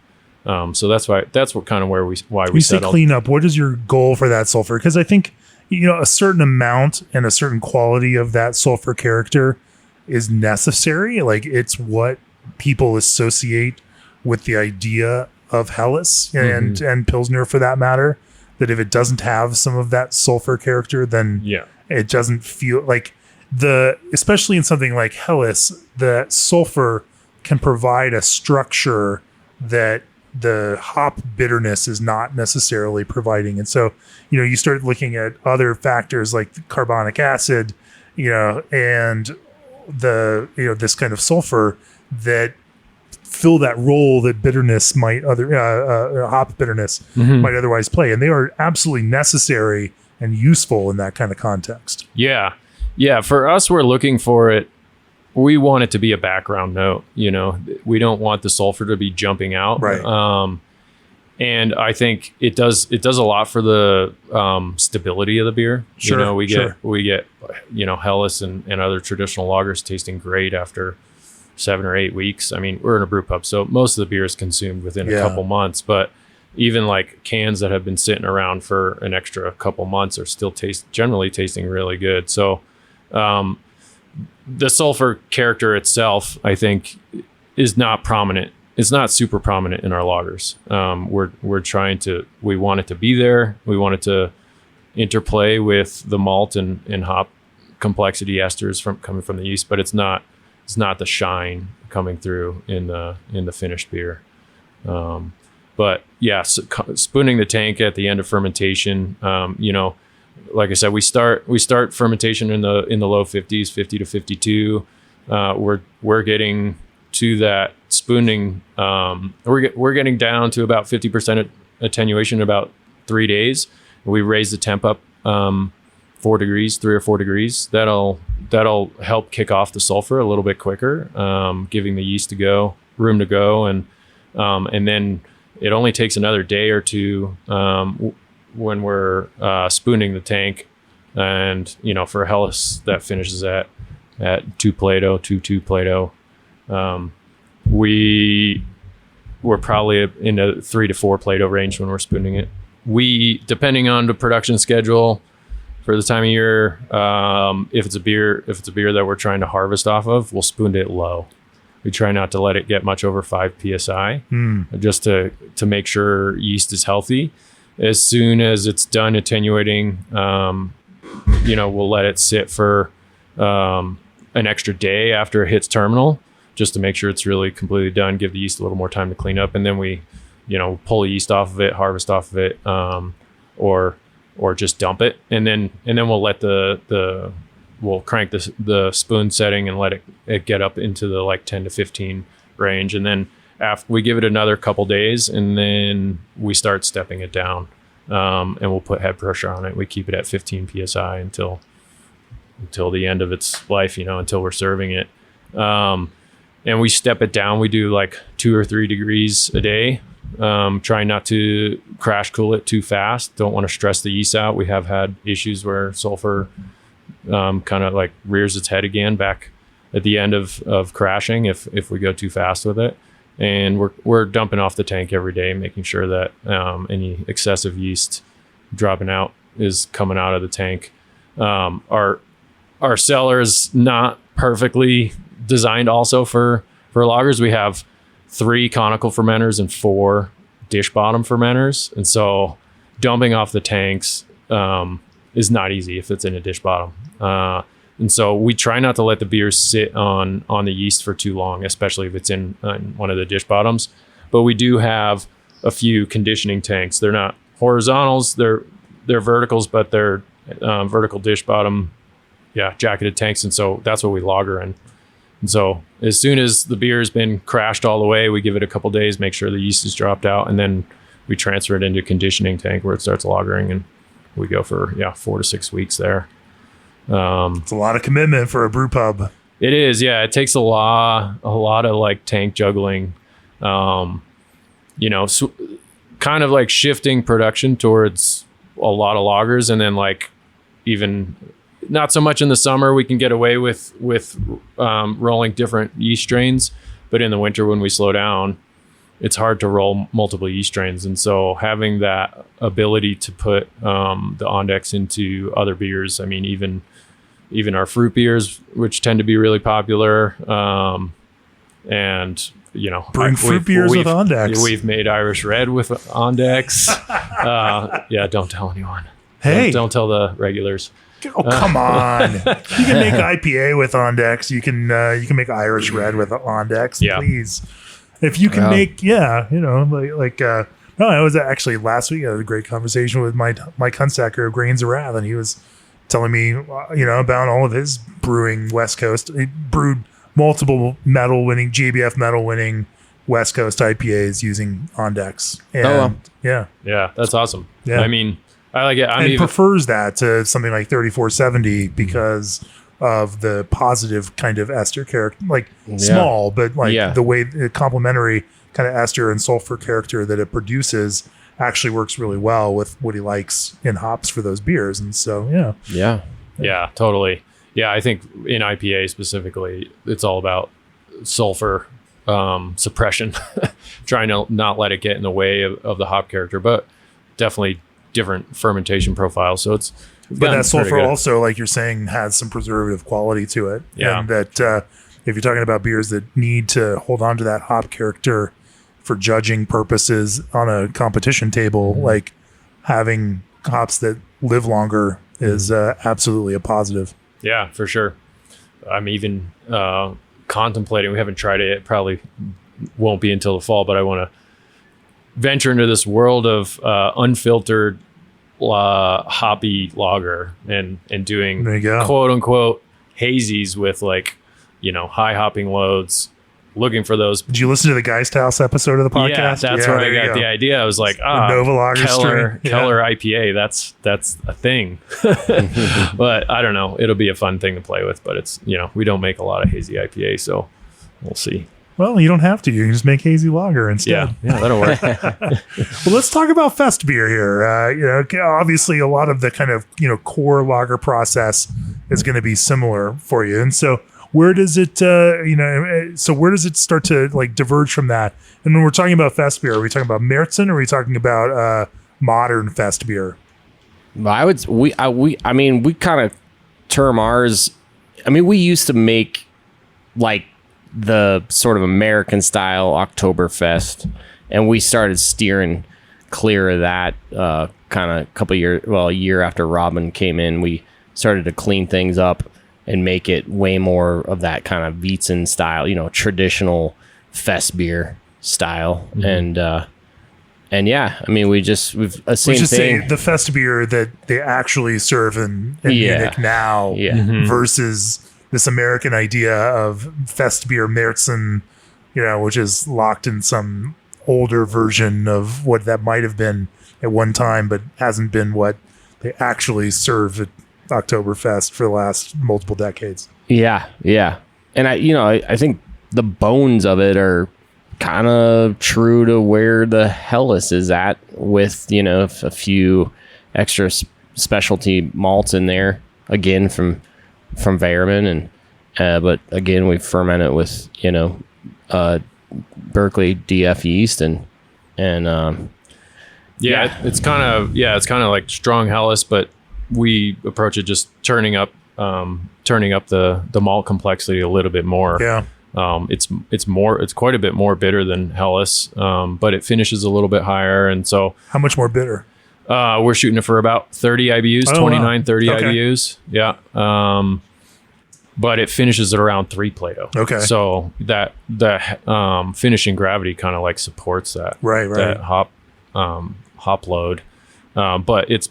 So that's what kind of why we say settled. Clean up. What is your goal for that sulfur? Because I think, a certain amount and a certain quality of that sulfur character is necessary. Like, it's what people associate with the idea of Helles and Pilsner, for that matter. That if it doesn't have some of that sulfur character, then it doesn't feel like especially in something like Helles, the sulfur can provide a structure that the hop bitterness is not necessarily providing. And so, you start looking at other factors like carbonic acid, and this kind of sulfur that fill that role that bitterness might hop bitterness might otherwise play. And they are absolutely necessary and useful in that kind of context. Yeah. Yeah. For us, we're looking for it. We want it to be a background note. We don't want the sulfur to be jumping out. Right. And I think it does a lot for the stability of the beer. Sure. We get Helles and other traditional lagers tasting great after 7 or 8 weeks. I mean, we're in a brew pub, so most of the beer is consumed within a couple months, but even like cans that have been sitting around for an extra couple months are still generally tasting really good. So the sulfur character itself, I think, is not prominent. It's not super prominent in our lagers. We want it to be there. We want it to interplay with the malt and hop complexity esters coming from the yeast, but it's not the shine coming through in the finished beer. But yeah, spooning the tank at the end of fermentation, like I said, we start fermentation in the low 50s, 50 to 52. We're getting to that spooning. We're getting down to about 50% attenuation in about 3 days. We raise the temp up 3 or 4 degrees. That'll help kick off the sulfur a little bit quicker, giving the yeast room to go, and then it only takes another day or two when we're spooning the tank, and for Helles that finishes at 2 Plato. We're probably in the 3 to 4 Plato range when we're spooning it. We, depending on the production schedule for the time of year, if it's a beer that we're trying to harvest off of, we'll spoon it low. We try not to let it get much over 5 psi, just to make sure yeast is healthy. As soon as it's done attenuating, we'll let it sit for an extra day after it hits terminal, just to make sure it's really completely done, give the yeast a little more time to clean up, and then we pull yeast off of it, harvest off of it, or just dump it, and then we'll let we'll crank the spoon setting and let it get up into the like 10 to 15 range, and then after we give it another couple days, and then we start stepping it down, and we'll put head pressure on it. We keep it at 15 psi until the end of its life, until we're serving it, and we step it down. We do like 2 or 3 degrees a day. Try not to crash cool it too fast. Don't want to stress the yeast out. We have had issues where sulfur kind of like rears its head again back at the end of crashing if we go too fast with it. And we're dumping off the tank every day, making sure that any excessive yeast dropping out is coming out of the tank. Our cellar is not perfectly designed also for lagers. We have 3 conical fermenters and 4 dish bottom fermenters, and so dumping off the tanks is not easy if it's in a dish bottom. And so we try not to let the beers sit on the yeast for too long, especially if it's in one of the dish bottoms. But we do have a few conditioning tanks. They're not horizontals, they're verticals, but they're vertical dish bottom, jacketed tanks. And so that's what we lager in. And so as soon as the beer has been crashed all the way, we give it a couple days, make sure the yeast is dropped out, and then we transfer it into a conditioning tank where it starts lagering, and we go for 4 to 6 weeks there. It's a lot of commitment for a brew pub. It is, yeah. It takes a lot of like tank juggling, kind of like shifting production towards a lot of lagers, and then like even not so much in the summer we can get away with rolling different yeast strains, but in the winter when we slow down, it's hard to roll multiple yeast strains. And so having that ability to put the Ondex into other beers, I mean, even our fruit beers, which tend to be really popular, and brewing fruit beers with Ondex. We've made Irish Red with Ondex. Yeah, don't tell anyone. Hey, don't tell the regulars. Oh, come on! You can make IPA with Ondex. You can make Irish Red with Ondex. Yeah. Please, if you can make, no, I was actually last week. I had a great conversation with Mike Hunsacker of Grains of Wrath, and he was telling me, about all of his brewing West Coast. He brewed multiple GABF medal winning West Coast IPAs using Ondex. And, yeah, that's awesome. Yeah, I mean, I like it. And prefers that to something like 3470 because of the positive kind of ester character, small, but the way the complementary kind of ester and sulfur character that it produces actually works really well with what he likes in hops for those beers. And so, yeah, totally. Yeah, I think in IPA specifically, it's all about sulfur suppression, trying to not let it get in the way of the hop character, but definitely different fermentation profiles. So but that sulfur also, like you're saying, has some preservative quality to it. Yeah. And that if you're talking about beers that need to hold on to that hop character for judging purposes on a competition table, like having hops that live longer is absolutely a positive. Yeah, for sure. I'm even contemplating, we haven't tried it, probably won't be until the fall, but I want to venture into this world of unfiltered hoppy lager and doing quote unquote hazies with high hopping loads, looking for those. Did you listen to the Geist House episode of the podcast? Yeah, that's where I got the idea. I was like, Nova Lager Keller IPA, that's a thing. But I don't know, it'll be a fun thing to play with, but it's, we don't make a lot of hazy IPA, so we'll see. Well, you don't have to. You can just make hazy lager instead. Yeah, that'll work. Well, let's talk about fest beer here. Obviously, a lot of the kind of core lager process is going to be similar for you. And so, where does it start to diverge from that? And when we're talking about fest beer, are we talking about Märzen or are we talking about modern fest beer? We kind of term ours. I mean, we used to make the sort of American style Oktoberfest, and we started steering clear of that kind of a year after Robin came in. We started to clean things up and make it way more of that kind of Weizen style, traditional fest beer style. Mm-hmm. And yeah, I mean, we've a same thing. Say the fest beer that they actually serve in Munich now versus this American idea of fest beer Märzen, which is locked in some older version of what that might have been at one time, but hasn't been what they actually serve at Oktoberfest for the last multiple decades. Yeah. And I think the bones of it are kind of true to where the Helles is at with, a few extra specialty malts in there, again, from Wehrmann, and but again we ferment it with Berkeley DF yeast and it's kind of like strong Helles, but we approach it just turning up the malt complexity a little bit more. It's quite a bit more bitter than Helles, but it finishes a little bit higher. And so how much more bitter? We're shooting it for about 30 IBUs, 30 IBUs. Yeah. But it finishes at around 3 Plato. Okay. So that finishing gravity kind of supports that. Right. That hop load. But it's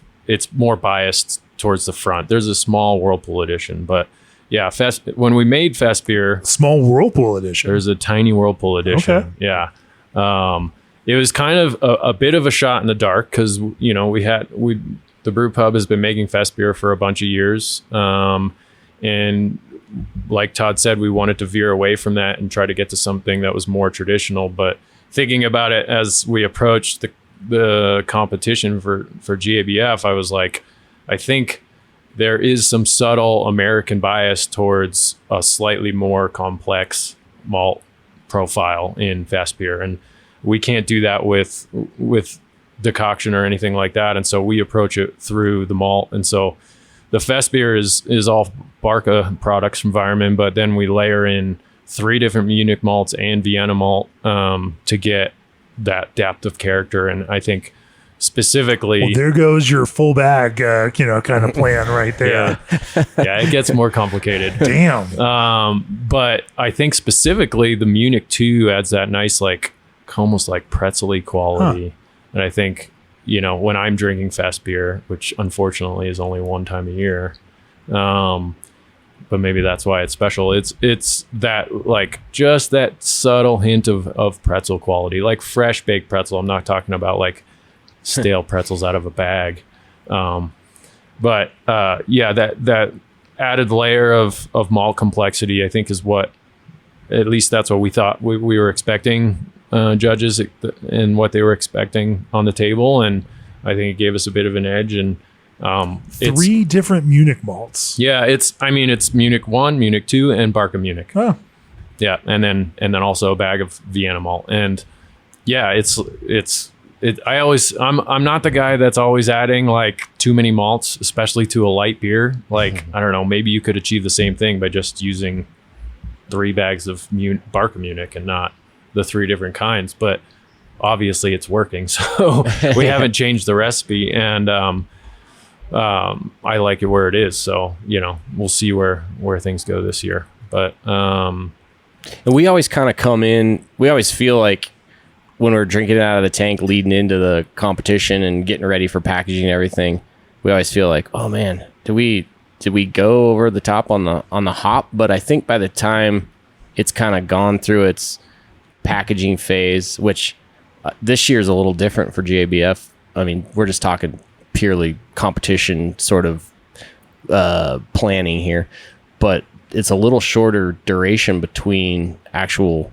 more biased towards the front. There's a small Whirlpool edition, but yeah, when we made fest beer, small Whirlpool edition. There's a tiny Whirlpool edition. Okay. Yeah. It was kind of a bit of a shot in the dark because the the brew pub has been making fest beer for a bunch of years. And like Todd said, we wanted to veer away from that and try to get to something that was more traditional. But thinking about it as we approached the competition for GABF, I was like, I think there is some subtle American bias towards a slightly more complex malt profile in fest beer. And we can't do that with decoction or anything like that. And so we approach it through the malt. And so the fest beer is all Barca products from Vireman, but then we layer in 3 different Munich malts and Vienna malt to get that depth of character. And I think specifically, well, there goes your full bag, kind of plan right there. Yeah, it gets more complicated. Damn. But I think specifically the Munich 2 adds that nice, like almost like pretzel-y quality. And I think, when I'm drinking fest beer, which unfortunately is only one time a year, but maybe that's why it's special. It's that, like, just that subtle hint of pretzel quality, like fresh baked pretzel. I'm not talking about like stale pretzels out of a bag. But that added layer of malt complexity, I think, is what, at least that's what we thought we were expecting, judges and what they were expecting on the table. And I think it gave us a bit of an edge. And 3 different Munich malts. Yeah, it's Munich 1, Munich 2, and Barca Munich. Oh. Yeah, and then also a bag of Vienna malt. And yeah, I'm not the guy that's always adding like too many malts, especially to a light beer. Like, I don't know, maybe you could achieve the same thing by just using 3 bags of Barca Munich and not the 3 different kinds. But obviously it's working, so we haven't changed the recipe. And I like it where it is. So, we'll see where things go this year. But and we always kind of come in, we always feel like when we're drinking it out of the tank leading into the competition and getting ready for packaging and everything, we always feel like, oh man, did we go over the top on the hop? But I think by the time it's kind of gone through its packaging phase, which this year is a little different for GABF. I mean, we're just talking purely competition sort of planning here, but it's a little shorter duration between actual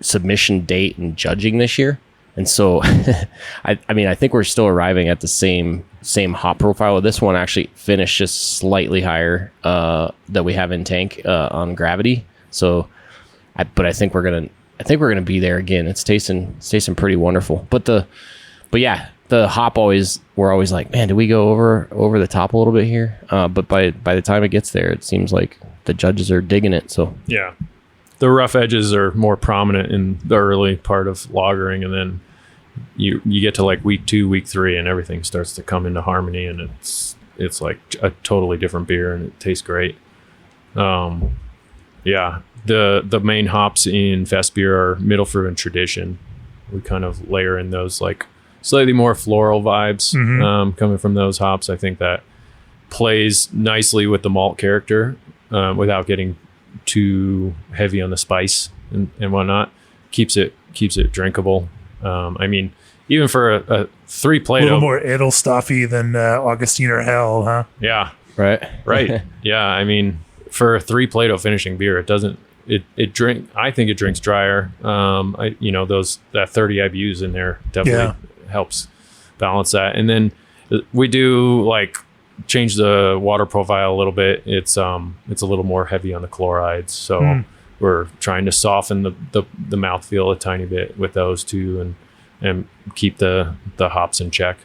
submission date and judging this year. And so I think we're still arriving at the same hop profile. This one actually finished just slightly higher that we have in tank on gravity. So I think we're gonna be there again. It's tasting pretty wonderful. But yeah, the hop we're always like, man, did we go over the top a little bit here? But by the time it gets there, it seems like the judges are digging it. So yeah, the rough edges are more prominent in the early part of lagering, and then you get to like week 2, week 3, and everything starts to come into harmony, and it's like a totally different beer, and it tastes great. Yeah, the main hops in fest beer are middle fruit and tradition. We kind of layer in those like slightly more floral vibes coming from those hops. I think that plays nicely with the malt character without getting too heavy on the spice and whatnot. Keeps it drinkable. I mean, even for a 3 Plato, a little more Edelstoffy than Augustiner Hell, huh? Yeah, right. Yeah, I mean, for a 3 Plato finishing beer, I think it drinks drier. That 30 IBUs in there definitely helps balance that. And then we do like change the water profile a little bit. It's a little more heavy on the chlorides, so we're trying to soften the mouthfeel a tiny bit with those too, and keep the hops in check.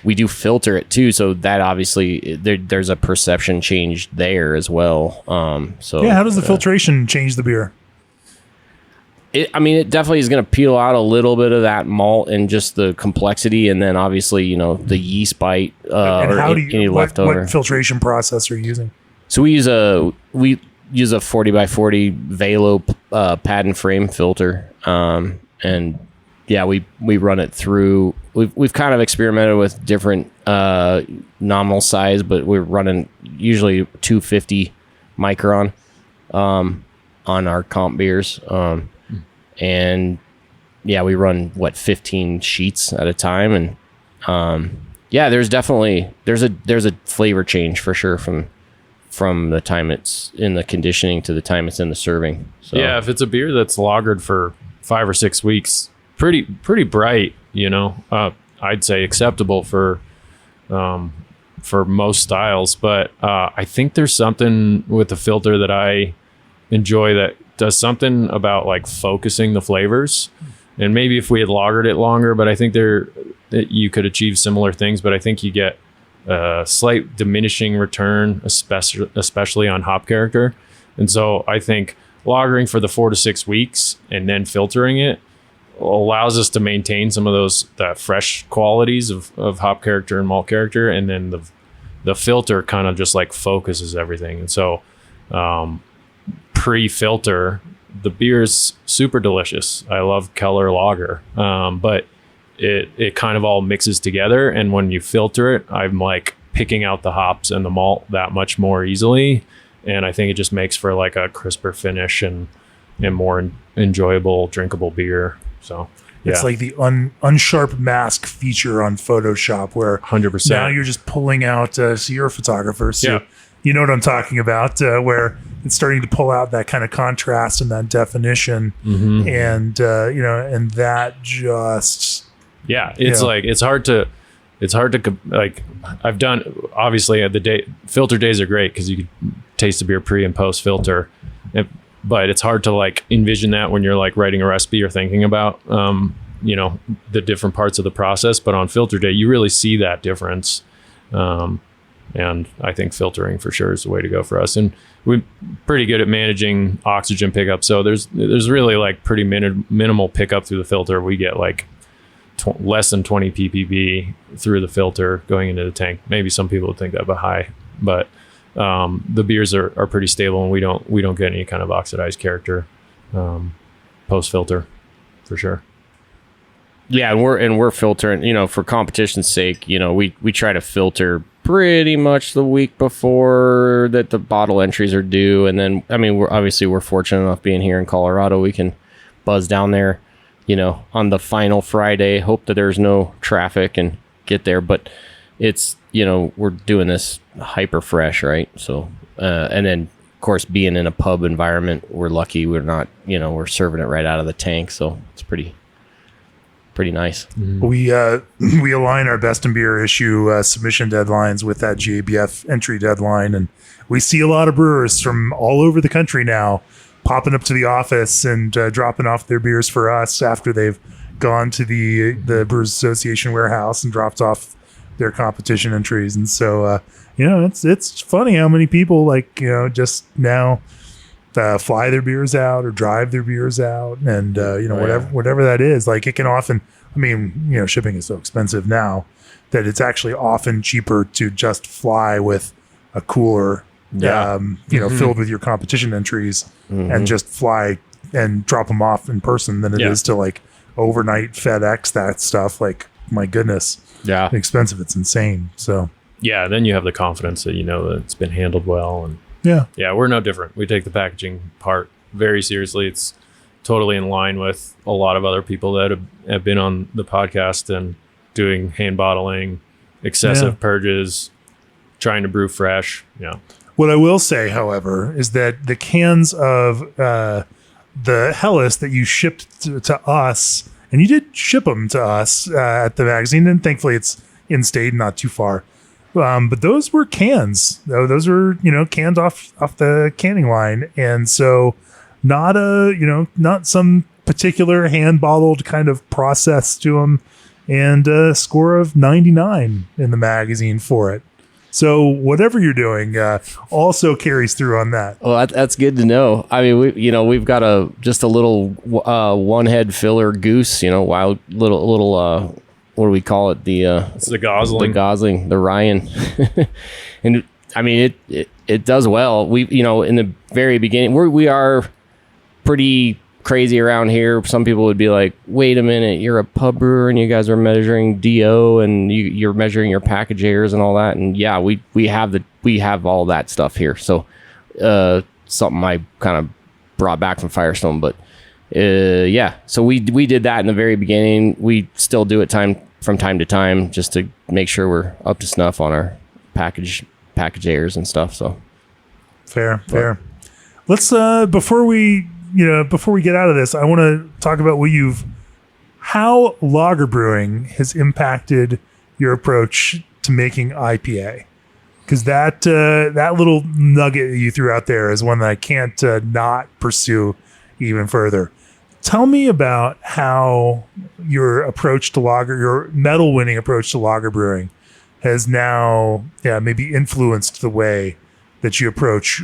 We do filter it too, so that obviously there's a perception change there as well. How does the filtration change the beer? It definitely is going to peel out a little bit of that malt and just the complexity, and then obviously the yeast bite any leftover. What filtration process are you using? So we use a 40x40 Velo pad and frame filter, and yeah, we run it through. We've kind of experimented with different nominal size, but we're running usually 250 micron on our comp beers. And yeah, we run 15 sheets at a time, and yeah, there's a flavor change for sure from the time it's in the conditioning to the time it's in the serving. So yeah, if it's a beer that's lagered for 5 or 6 weeks, pretty bright, I'd say acceptable for most styles. But I think there's something with the filter that I enjoy that does something about like focusing the flavors. And maybe if we had lagered it longer, but I think you could achieve similar things. But I think you get a slight diminishing return, especially on hop character. And so I think lagering for the 4 to 6 weeks and then filtering it allows us to maintain some of that fresh qualities of hop character and malt character. And then the filter kind of just like focuses everything. And so pre-filter, the beer is super delicious. I love Keller Lager, but it kind of all mixes together. And when you filter it, I'm like picking out the hops and the malt that much more easily. And I think it just makes for like a crisper finish and more enjoyable, drinkable beer. So yeah. It's like the unsharp mask feature on Photoshop where 100%. Now you're just pulling out, so you're a photographer. So yeah. You know what I'm talking about, where it's starting to pull out that kind of contrast and that definition. Mm-hmm. And, and that just... Yeah, it's like it's hard to like I've done obviously filter days are great because you can taste the beer pre and post filter, but it's hard to like envision that when you're like writing a recipe or thinking about the different parts of the process. But on filter day, you really see that difference, and I think filtering for sure is the way to go for us. And we're pretty good at managing oxygen pickup, so there's really like pretty minimal pickup through the filter. We get like less than 20 ppb through the filter going into the tank. Maybe some people would think that, but high. But the beers are pretty stable, and we don't get any kind of oxidized character post filter, for sure. Yeah, and we're filtering. For competition's sake, we try to filter pretty much the week before that the bottle entries are due, and then we're fortunate enough being here in Colorado, we can buzz down there on the final Friday, hope that there's no traffic and get there. But it's, we're doing this hyper fresh, right? So, and then of course, being in a pub environment, we're lucky we're not, we're serving it right out of the tank. So it's pretty nice. Mm-hmm. We align our Best in Beer issue submission deadlines with that GABF entry deadline. And we see a lot of brewers from all over the country now popping up to the office and dropping off their beers for us after they've gone to the Brewers Association warehouse and dropped off their competition entries. And so, it's funny how many people just now fly their beers out or drive their beers out. And, whatever that is, like it can often, shipping is so expensive now that it's actually often cheaper to just fly with a cooler filled with your competition entries and just fly and drop them off in person than it is to like overnight FedEx that stuff. Like, my goodness, the expensive. It's insane. So yeah, then you have the confidence that that it's been handled well. And we're no different. We take the packaging part very seriously. It's totally in line with a lot of other people that have been on the podcast and doing hand bottling, excessive purges, trying to brew fresh. Yeah. What I will say, however, is that the cans of the Hellas that you shipped to us, and you did ship them to us at the magazine, and thankfully it's in state, not too far. But those were cans. Those were cans off the canning line, and so not some particular hand bottled kind of process to them, and a score of 99 in the magazine for it. So whatever you're doing also carries through on that. Well, that's good to know. We've got just a little one head filler goose, wild little what do we call it? It's the Gosling. The Gosling, the Ryan. And it does well. We in the very beginning we are pretty crazy around here. Some people would be like, wait a minute, you're a pub brewer and you guys are measuring DO and you're measuring your package airs and all that. And yeah, we have all that stuff here. So something I kind of brought back from Firestone, but so we did that in the very beginning. We still do it time from time to time just to make sure we're up to snuff on our package airs and stuff. So fair. Let's before we get out of this, I want to talk about how lager brewing has impacted your approach to making IPA. Because that little nugget that you threw out there is one that I can't not pursue even further. Tell me about how your medal winning approach to lager brewing has now maybe influenced the way that you approach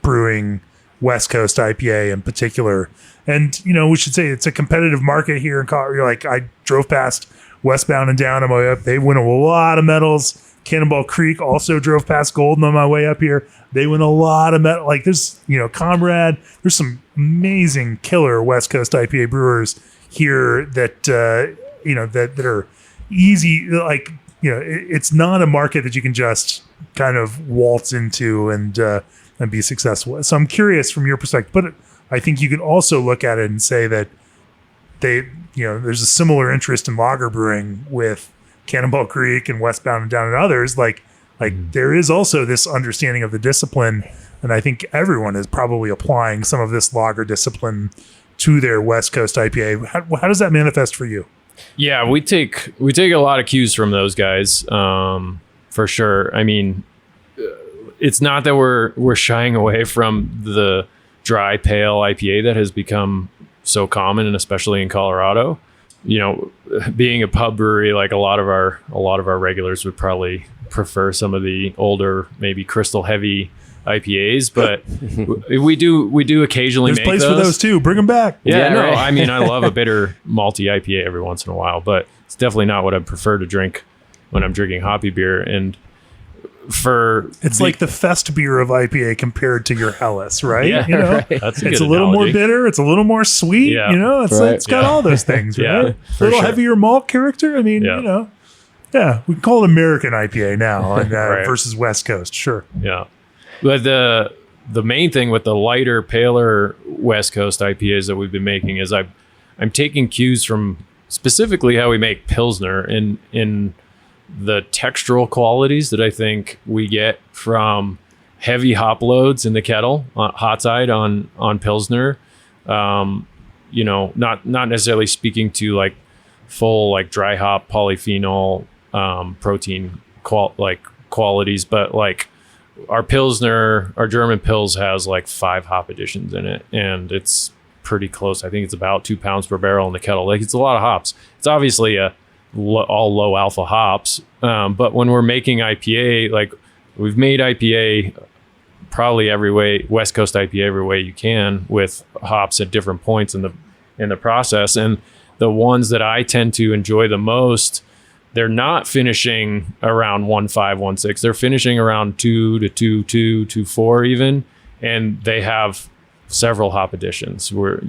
brewing West Coast IPA in particular. And, we should say it's a competitive market here in Colorado. I drove past Westbound and Down on my way up. They win a lot of medals. Cannonball Creek also drove past Golden on my way up here. They win a lot of medals. There's, Comrade, there's some amazing killer West Coast IPA brewers here that, that are easy. It's not a market that you can just kind of waltz into and be successful. So I'm curious from your perspective, but I think you can also look at it and say that there's a similar interest in lager brewing with Cannonball Creek and Westbound and Down and others. There is also this understanding of the discipline, and I think everyone is probably applying some of this lager discipline to their West Coast IPA. How does that manifest for you? Yeah, we take a lot of cues from those guys, for sure. I mean, it's not that we're shying away from the dry pale IPA that has become so common, and especially in Colorado. Being a pub brewery, like a lot of our regulars would probably prefer some of the older, maybe crystal heavy IPAs, but we do occasionally There's make place those. For those too. Bring them back. Yeah, no, right. I mean, I love a bitter malty IPA every once in a while, but it's definitely not what I prefer to drink when I'm drinking hoppy beer. And it's like the fest beer of IPA compared to your Helles, right? Yeah, right. That's a it's good a little analogy. more bitter. It's a little more sweet. Yeah. It's got all those things, right? Yeah, a little sure. heavier malt character. I mean, Yeah. we can call it American IPA now and, Right. versus West Coast. Sure. Yeah. But the main thing with the lighter, paler West Coast IPAs that we've been making is I'm taking cues from specifically how we make Pilsner in the textural qualities that I think we get from heavy hop loads in the kettle, hot side on Pilsner. Not necessarily speaking to like full like dry hop polyphenol protein qualities, but like our Pilsner, our German Pils has like 5 hop additions in it, and it's pretty close. I think it's about 2 pounds per barrel in the kettle. Like, it's a lot of hops. It's obviously all low alpha hops, but when we're making IPA, like we've made IPA probably every way, West Coast IPA every way you can, with hops at different points in the process. And the ones that I tend to enjoy the most, they're not finishing around 1.5, 1.6. They're finishing around 2 to 2.2, 2.4 even, and they have several hop additions. We're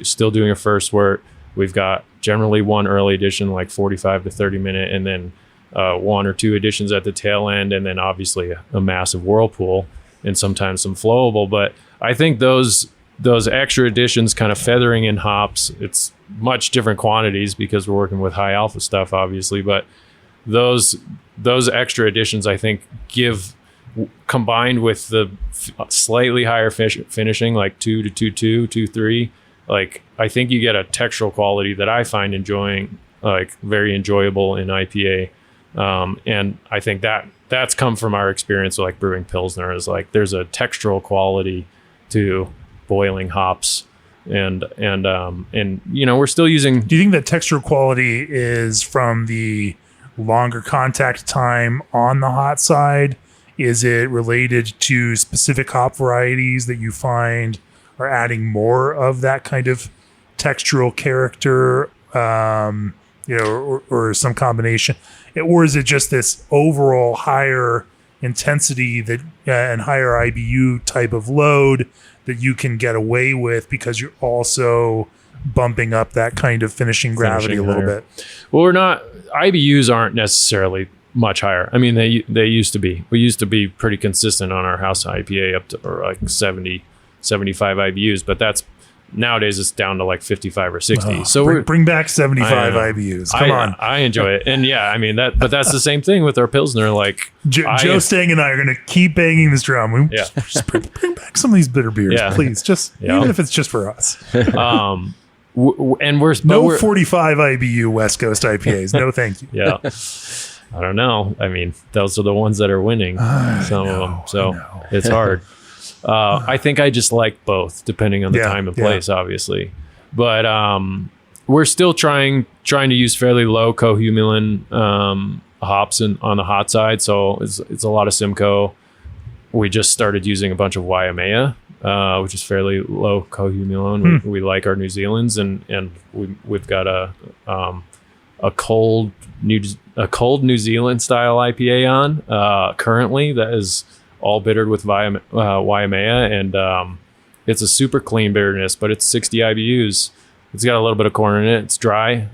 still doing a first wort. We've got generally one early addition, like 45 to 30 minute, and then 1 or 2 additions at the tail end, and then obviously a massive whirlpool and sometimes some flowable. But I think those extra additions, kind of feathering in hops, it's much different quantities because we're working with high alpha stuff, obviously. But those extra additions, I think, combined with the slightly higher finishing, like 2 to 2.2, 2.3, like I think you get a textural quality that I find very enjoyable in IPA. And I think that's come from our experience with like brewing Pilsner, is like there's a textural quality to boiling hops, and we're still using. Do you think that texture quality is from the longer contact time on the hot side? Is it related to specific hop varieties that you find are adding more of that kind of textural character, or some combination? Or is it just this overall higher intensity and higher IBU type of load that you can get away with because you're also bumping up that kind of finishing gravity a little bit? Well, IBUs aren't necessarily much higher. I mean, they used to be. We used to be pretty consistent on our house IPA up to like 70, 75 IBUs, but that's nowadays it's down to like 55 or 60. So bring back 75 IBUs. Come on. I enjoy it. And yeah, I mean but that's the same thing with our Pilsner. Like Joe Stang and I are going to keep banging this drum. Just bring back some of these bitter beers, please. Just even if it's just for us. And we're 45 IBU West Coast IPAs. No, thank you. Yeah. I don't know. I mean, those are the ones that are winning. Some of them. So it's hard. I think I just like both, depending on the time and place, obviously. But we're still trying to use fairly low cohumulin hops on the hot side. So it's a lot of Simcoe. We just started using a bunch of Waimea, which is fairly low cohumulin. We like our New Zealands, and we've got a cold New Zealand style IPA on currently that is all bittered with Waimea, and it's a super clean bitterness, but it's 60 IBUs. It's got a little bit of corn in it. It's dry.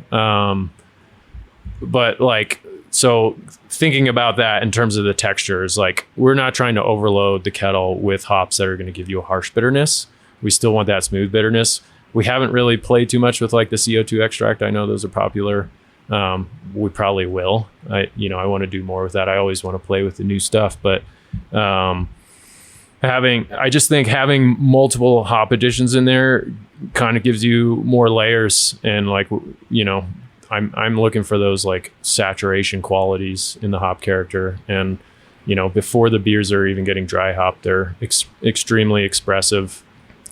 But like, so thinking about that in terms of the textures, like we're not trying to overload the kettle with hops that are going to give you a harsh bitterness. We still want that smooth bitterness. We haven't really played too much with like the CO2 extract. I know those are popular. We probably will. I want to do more with that. I always want to play with the new stuff, but I just think having multiple hop additions in there kind of gives you more layers, and like, I'm looking for those like saturation qualities in the hop character. And, before the beers are even getting dry hop, they're extremely expressive,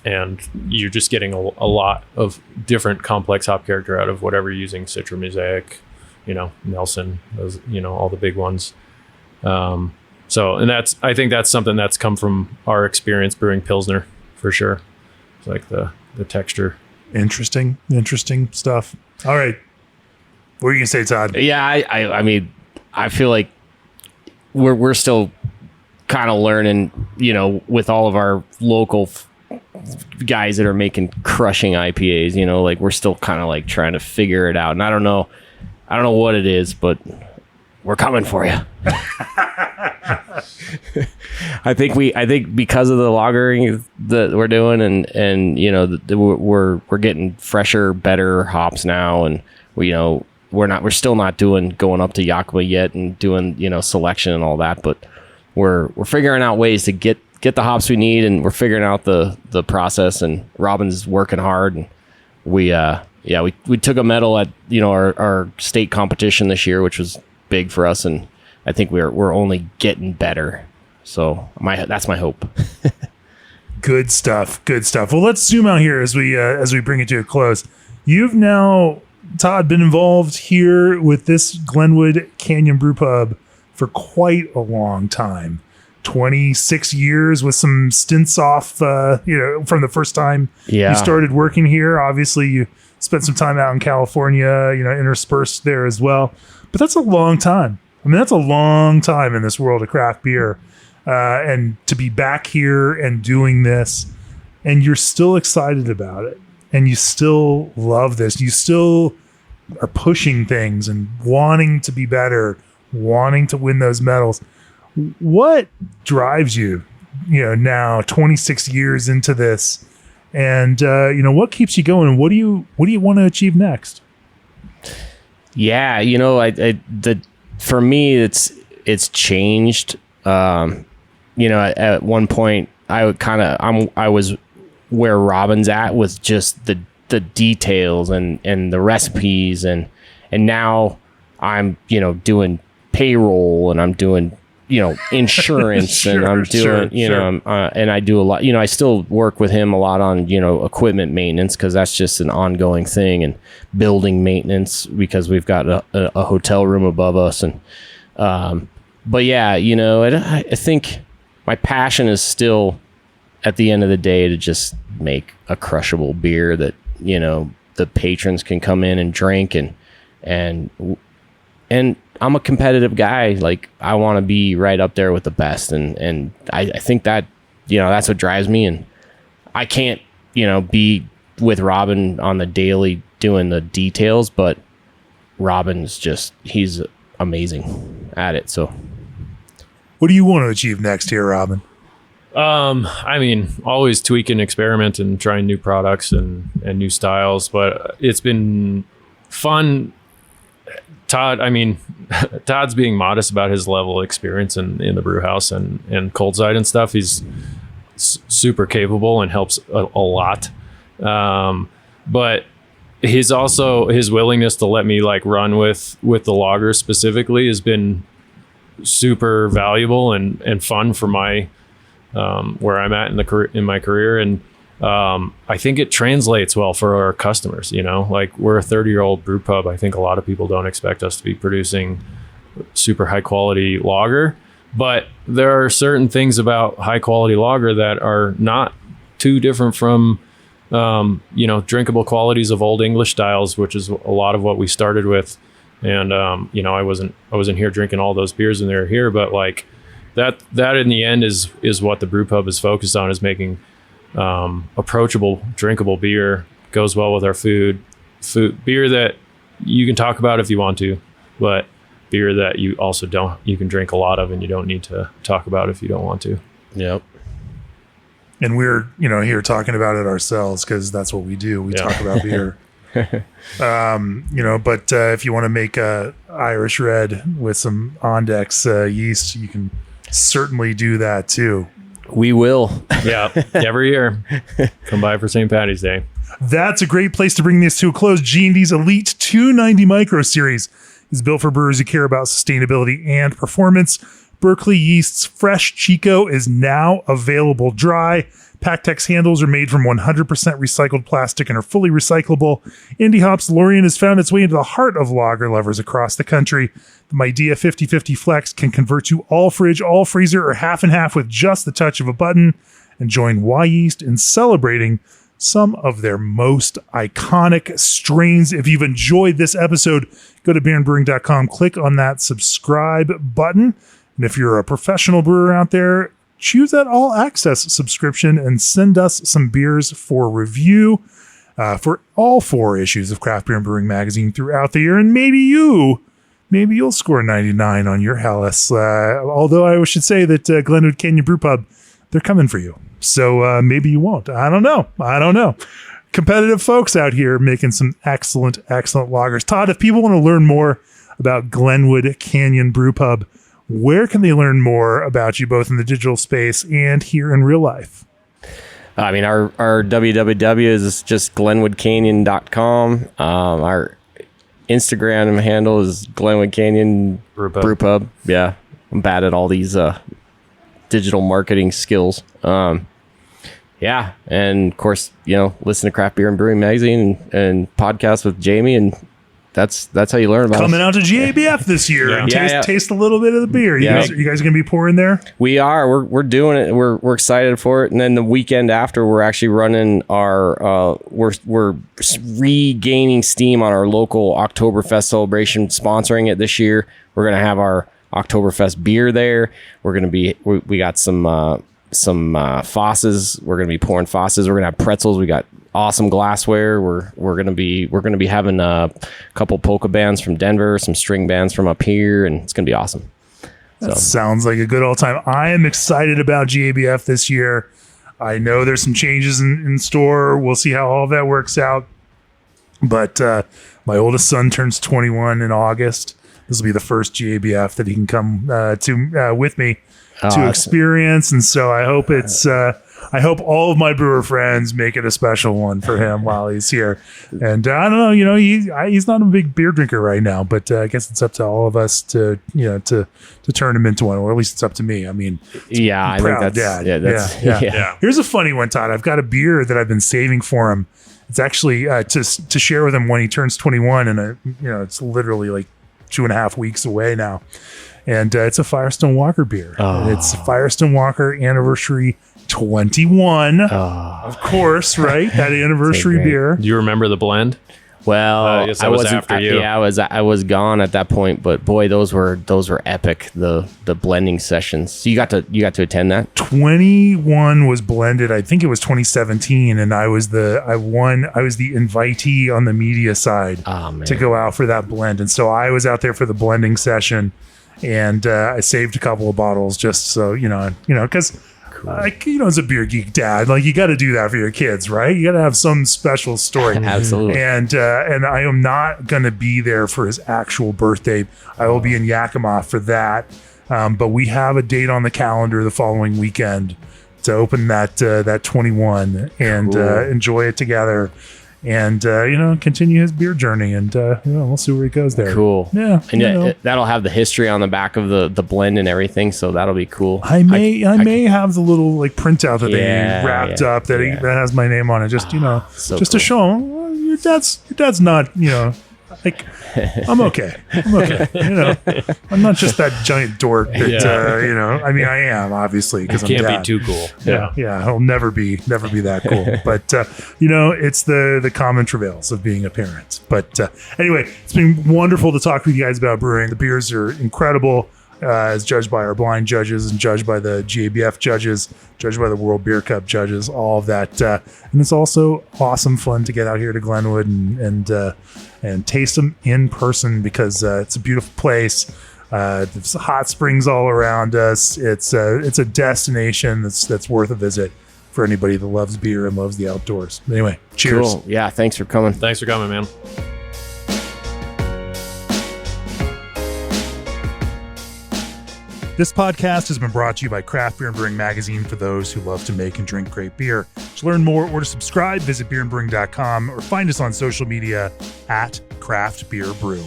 and you're just getting a lot of different complex hop character out of whatever you're using. Citra Mosaic, Nelson, those, all the big ones. I think that's something that's come from our experience brewing Pilsner for sure. It's like the texture. Interesting stuff. All right. What are you gonna say, Todd? Yeah, I mean, I feel like we're still kind of learning, with all of our local guys that are making crushing IPAs, like we're still kind of like trying to figure it out. And I don't know what it is, but we're coming for you. I think because of the lagering that we're doing, and we're getting fresher, better hops now, and we're still not going up to Yakima yet and doing selection and all that, but we're figuring out ways to get the hops we need, and we're figuring out the process, and Robin's working hard, and we took a medal at our state competition this year, which was big for us, and I think we're only getting better. So that's my hope. Good stuff. Well, let's zoom out here as we bring it to a close. You've now, Todd, been involved here with this Glenwood Canyon Brewpub for quite a long time. 26 years with some stints off, from the first time you started working here. Obviously, you spent some time out in California, interspersed there as well. But that's a long time. I mean, that's a long time in this world of craft beer. And to be back here and doing this, and you're still excited about it, and you still love this. You still are pushing things and wanting to be better, wanting to win those medals. What drives you, now 26 years into this, and what keeps you going, and what do you want to achieve next? Yeah, for me, it's changed. At one point, I was where Robin's at with just the details and the recipes, and now I'm doing payroll, and I'm doing insurance, and I'm doing and I do a lot. I still work with him a lot on equipment maintenance, because that's just an ongoing thing, and building maintenance, because we've got a hotel room above us, and but yeah, I think my passion is still, at the end of the day, to just make a crushable beer that the patrons can come in and drink, and I'm a competitive guy. Like, I want to be right up there with the best, and I think that that's what drives me, and I can't be with Robin on the daily doing the details, but he's amazing at it. So what do you want to achieve next here, Robin? I mean, always tweaking, experimenting, trying new products and new styles, but it's been fun. Todd's being modest about his level of experience in the brew house and cold side and stuff. He's super capable and helps a lot. But his willingness to let me like run with the lager specifically has been super valuable and fun for my where I'm at in my career. And I think it translates well for our customers. Like we're a 30-year-old brew pub. I think a lot of people don't expect us to be producing super high quality lager, but there are certain things about high quality lager that are not too different from drinkable qualities of old English styles, which is a lot of what we started with. And I wasn't here drinking all those beers when they were here, but like that in the end is what the brew pub is focused on, is making approachable, drinkable beer. Goes well with our food beer that you can talk about if you want to, but beer that you can drink a lot of and you don't need to talk about if you don't want to. Yep. And we're, here talking about it ourselves because that's what we do. We talk about beer. But if you want to make a Irish red with some Ondex yeast, you can certainly do that too. We will. Yeah, every year. Come by for St. Paddy's Day. That's a great place to bring this to a close. G&D's Elite 290 Micro Series is built for brewers who care about sustainability and performance. Berkeley Yeast's Fresh Chico is now available dry. Pactex handles are made from 100% recycled plastic and are fully recyclable. Indie Hops Lorien has found its way into the heart of lager lovers across the country. The Midea 50/50 Flex can convert to all fridge, all freezer, or half and half with just the touch of a button. And join Y Yeast in celebrating some of their most iconic strains. If you've enjoyed this episode, go to beerandbrewing.com, click on that subscribe button. And if you're a professional brewer out there, choose that all access subscription and send us some beers for review for all 4 issues of Craft Beer and Brewing magazine throughout the year. And maybe you'll score 99 on your Hellas. Although I should say that Glenwood Canyon Brewpub, they're coming for you. So maybe you won't. I don't know. Competitive folks out here making some excellent lagers. Todd, if people want to learn more about Glenwood Canyon Brewpub, where can they learn more about you, both in the digital space and here in real life? I mean, our www is just glenwoodcanyon.com. Our Instagram handle is Glenwood Canyon Brewpub. Yeah, I'm bad at all these digital marketing skills. Yeah, and of course, listen to Craft Beer and Brewing magazine and podcast with Jamie, and that's how you learn about coming out to GABF this year. Yeah. And taste a little bit of the beer. You guys going to be pouring there? We are. We're doing it. We're excited for it. And then the weekend after, we're actually running our we're regaining steam on our local Oktoberfest celebration, sponsoring it this year. We're going to have our Oktoberfest beer there. We're going to be we got some Fosses. We're going to be pouring Fosses. We're going to have pretzels. We got awesome glassware. We're going to be having a couple polka bands from Denver, some string bands from up here, and it's going to be awesome. That sounds like a good old time. I am excited about GABF this year. I know there's some changes in store. We'll see how all of that works out. But my oldest son turns 21 in August. This will be the first GABF that he can come to with me to experience, and so I hope I hope all of my brewer friends make it a special one for him while he's here. And I don't know, he's not a big beer drinker right now, but I guess it's up to all of us to turn him into one, or at least it's up to me. I mean, I think that's dad. Yeah. Here's a funny one, Todd. I've got a beer that I've been saving for him. It's actually to share with him when he turns 21, and it's literally like 2.5 weeks away now. And it's a Firestone Walker beer. And it's Firestone Walker Anniversary 21. Of course, right? That anniversary beer. Do you remember the blend? Well, I guess that was after you. Yeah, I was gone at that point, but boy, those were epic. The blending sessions. So you got to attend that. 21 was blended. I think it was 2017, and I was the invitee on the media side to go out for that blend, and so I was out there for the blending session, and I saved a couple of bottles just so because like, as a beer geek dad, like you got to do that for your kids, right? You got to have some special story. Absolutely. And I am not going to be there for his actual birthday. I will be in Yakima for that. But we have a date on the calendar the following weekend to open that 21 and enjoy it together. And continue his beer journey, and we'll see where he goes there. Cool. Yeah, and that'll have the history on the back of the blend and everything, so that'll be cool. I may have the little like printout that they wrapped up that has my name on it. Just so just to show him, well, your dad's not like I'm okay. I'm not just that giant dork that I mean I am, obviously, because I'm can't dad. be too cool. Yeah, I'll never be that cool. But it's the common travails of being a parent. But anyway, it's been wonderful to talk with you guys about brewing. The beers are incredible, as judged by our blind judges and judged by the GABF judges, judged by the World Beer Cup judges, all of that. And it's also awesome fun to get out here to Glenwood and taste them in person, because it's a beautiful place. There's hot springs all around us. It's a destination that's worth a visit for anybody that loves beer and loves the outdoors. Anyway, cheers. Cool. Yeah, thanks for coming. Thanks for coming, man. This podcast has been brought to you by Craft Beer Brewing magazine, for those who love to make and drink great beer. To learn more or to subscribe, visit beerandbrewing.com or find us on social media at Craft Beer Brew.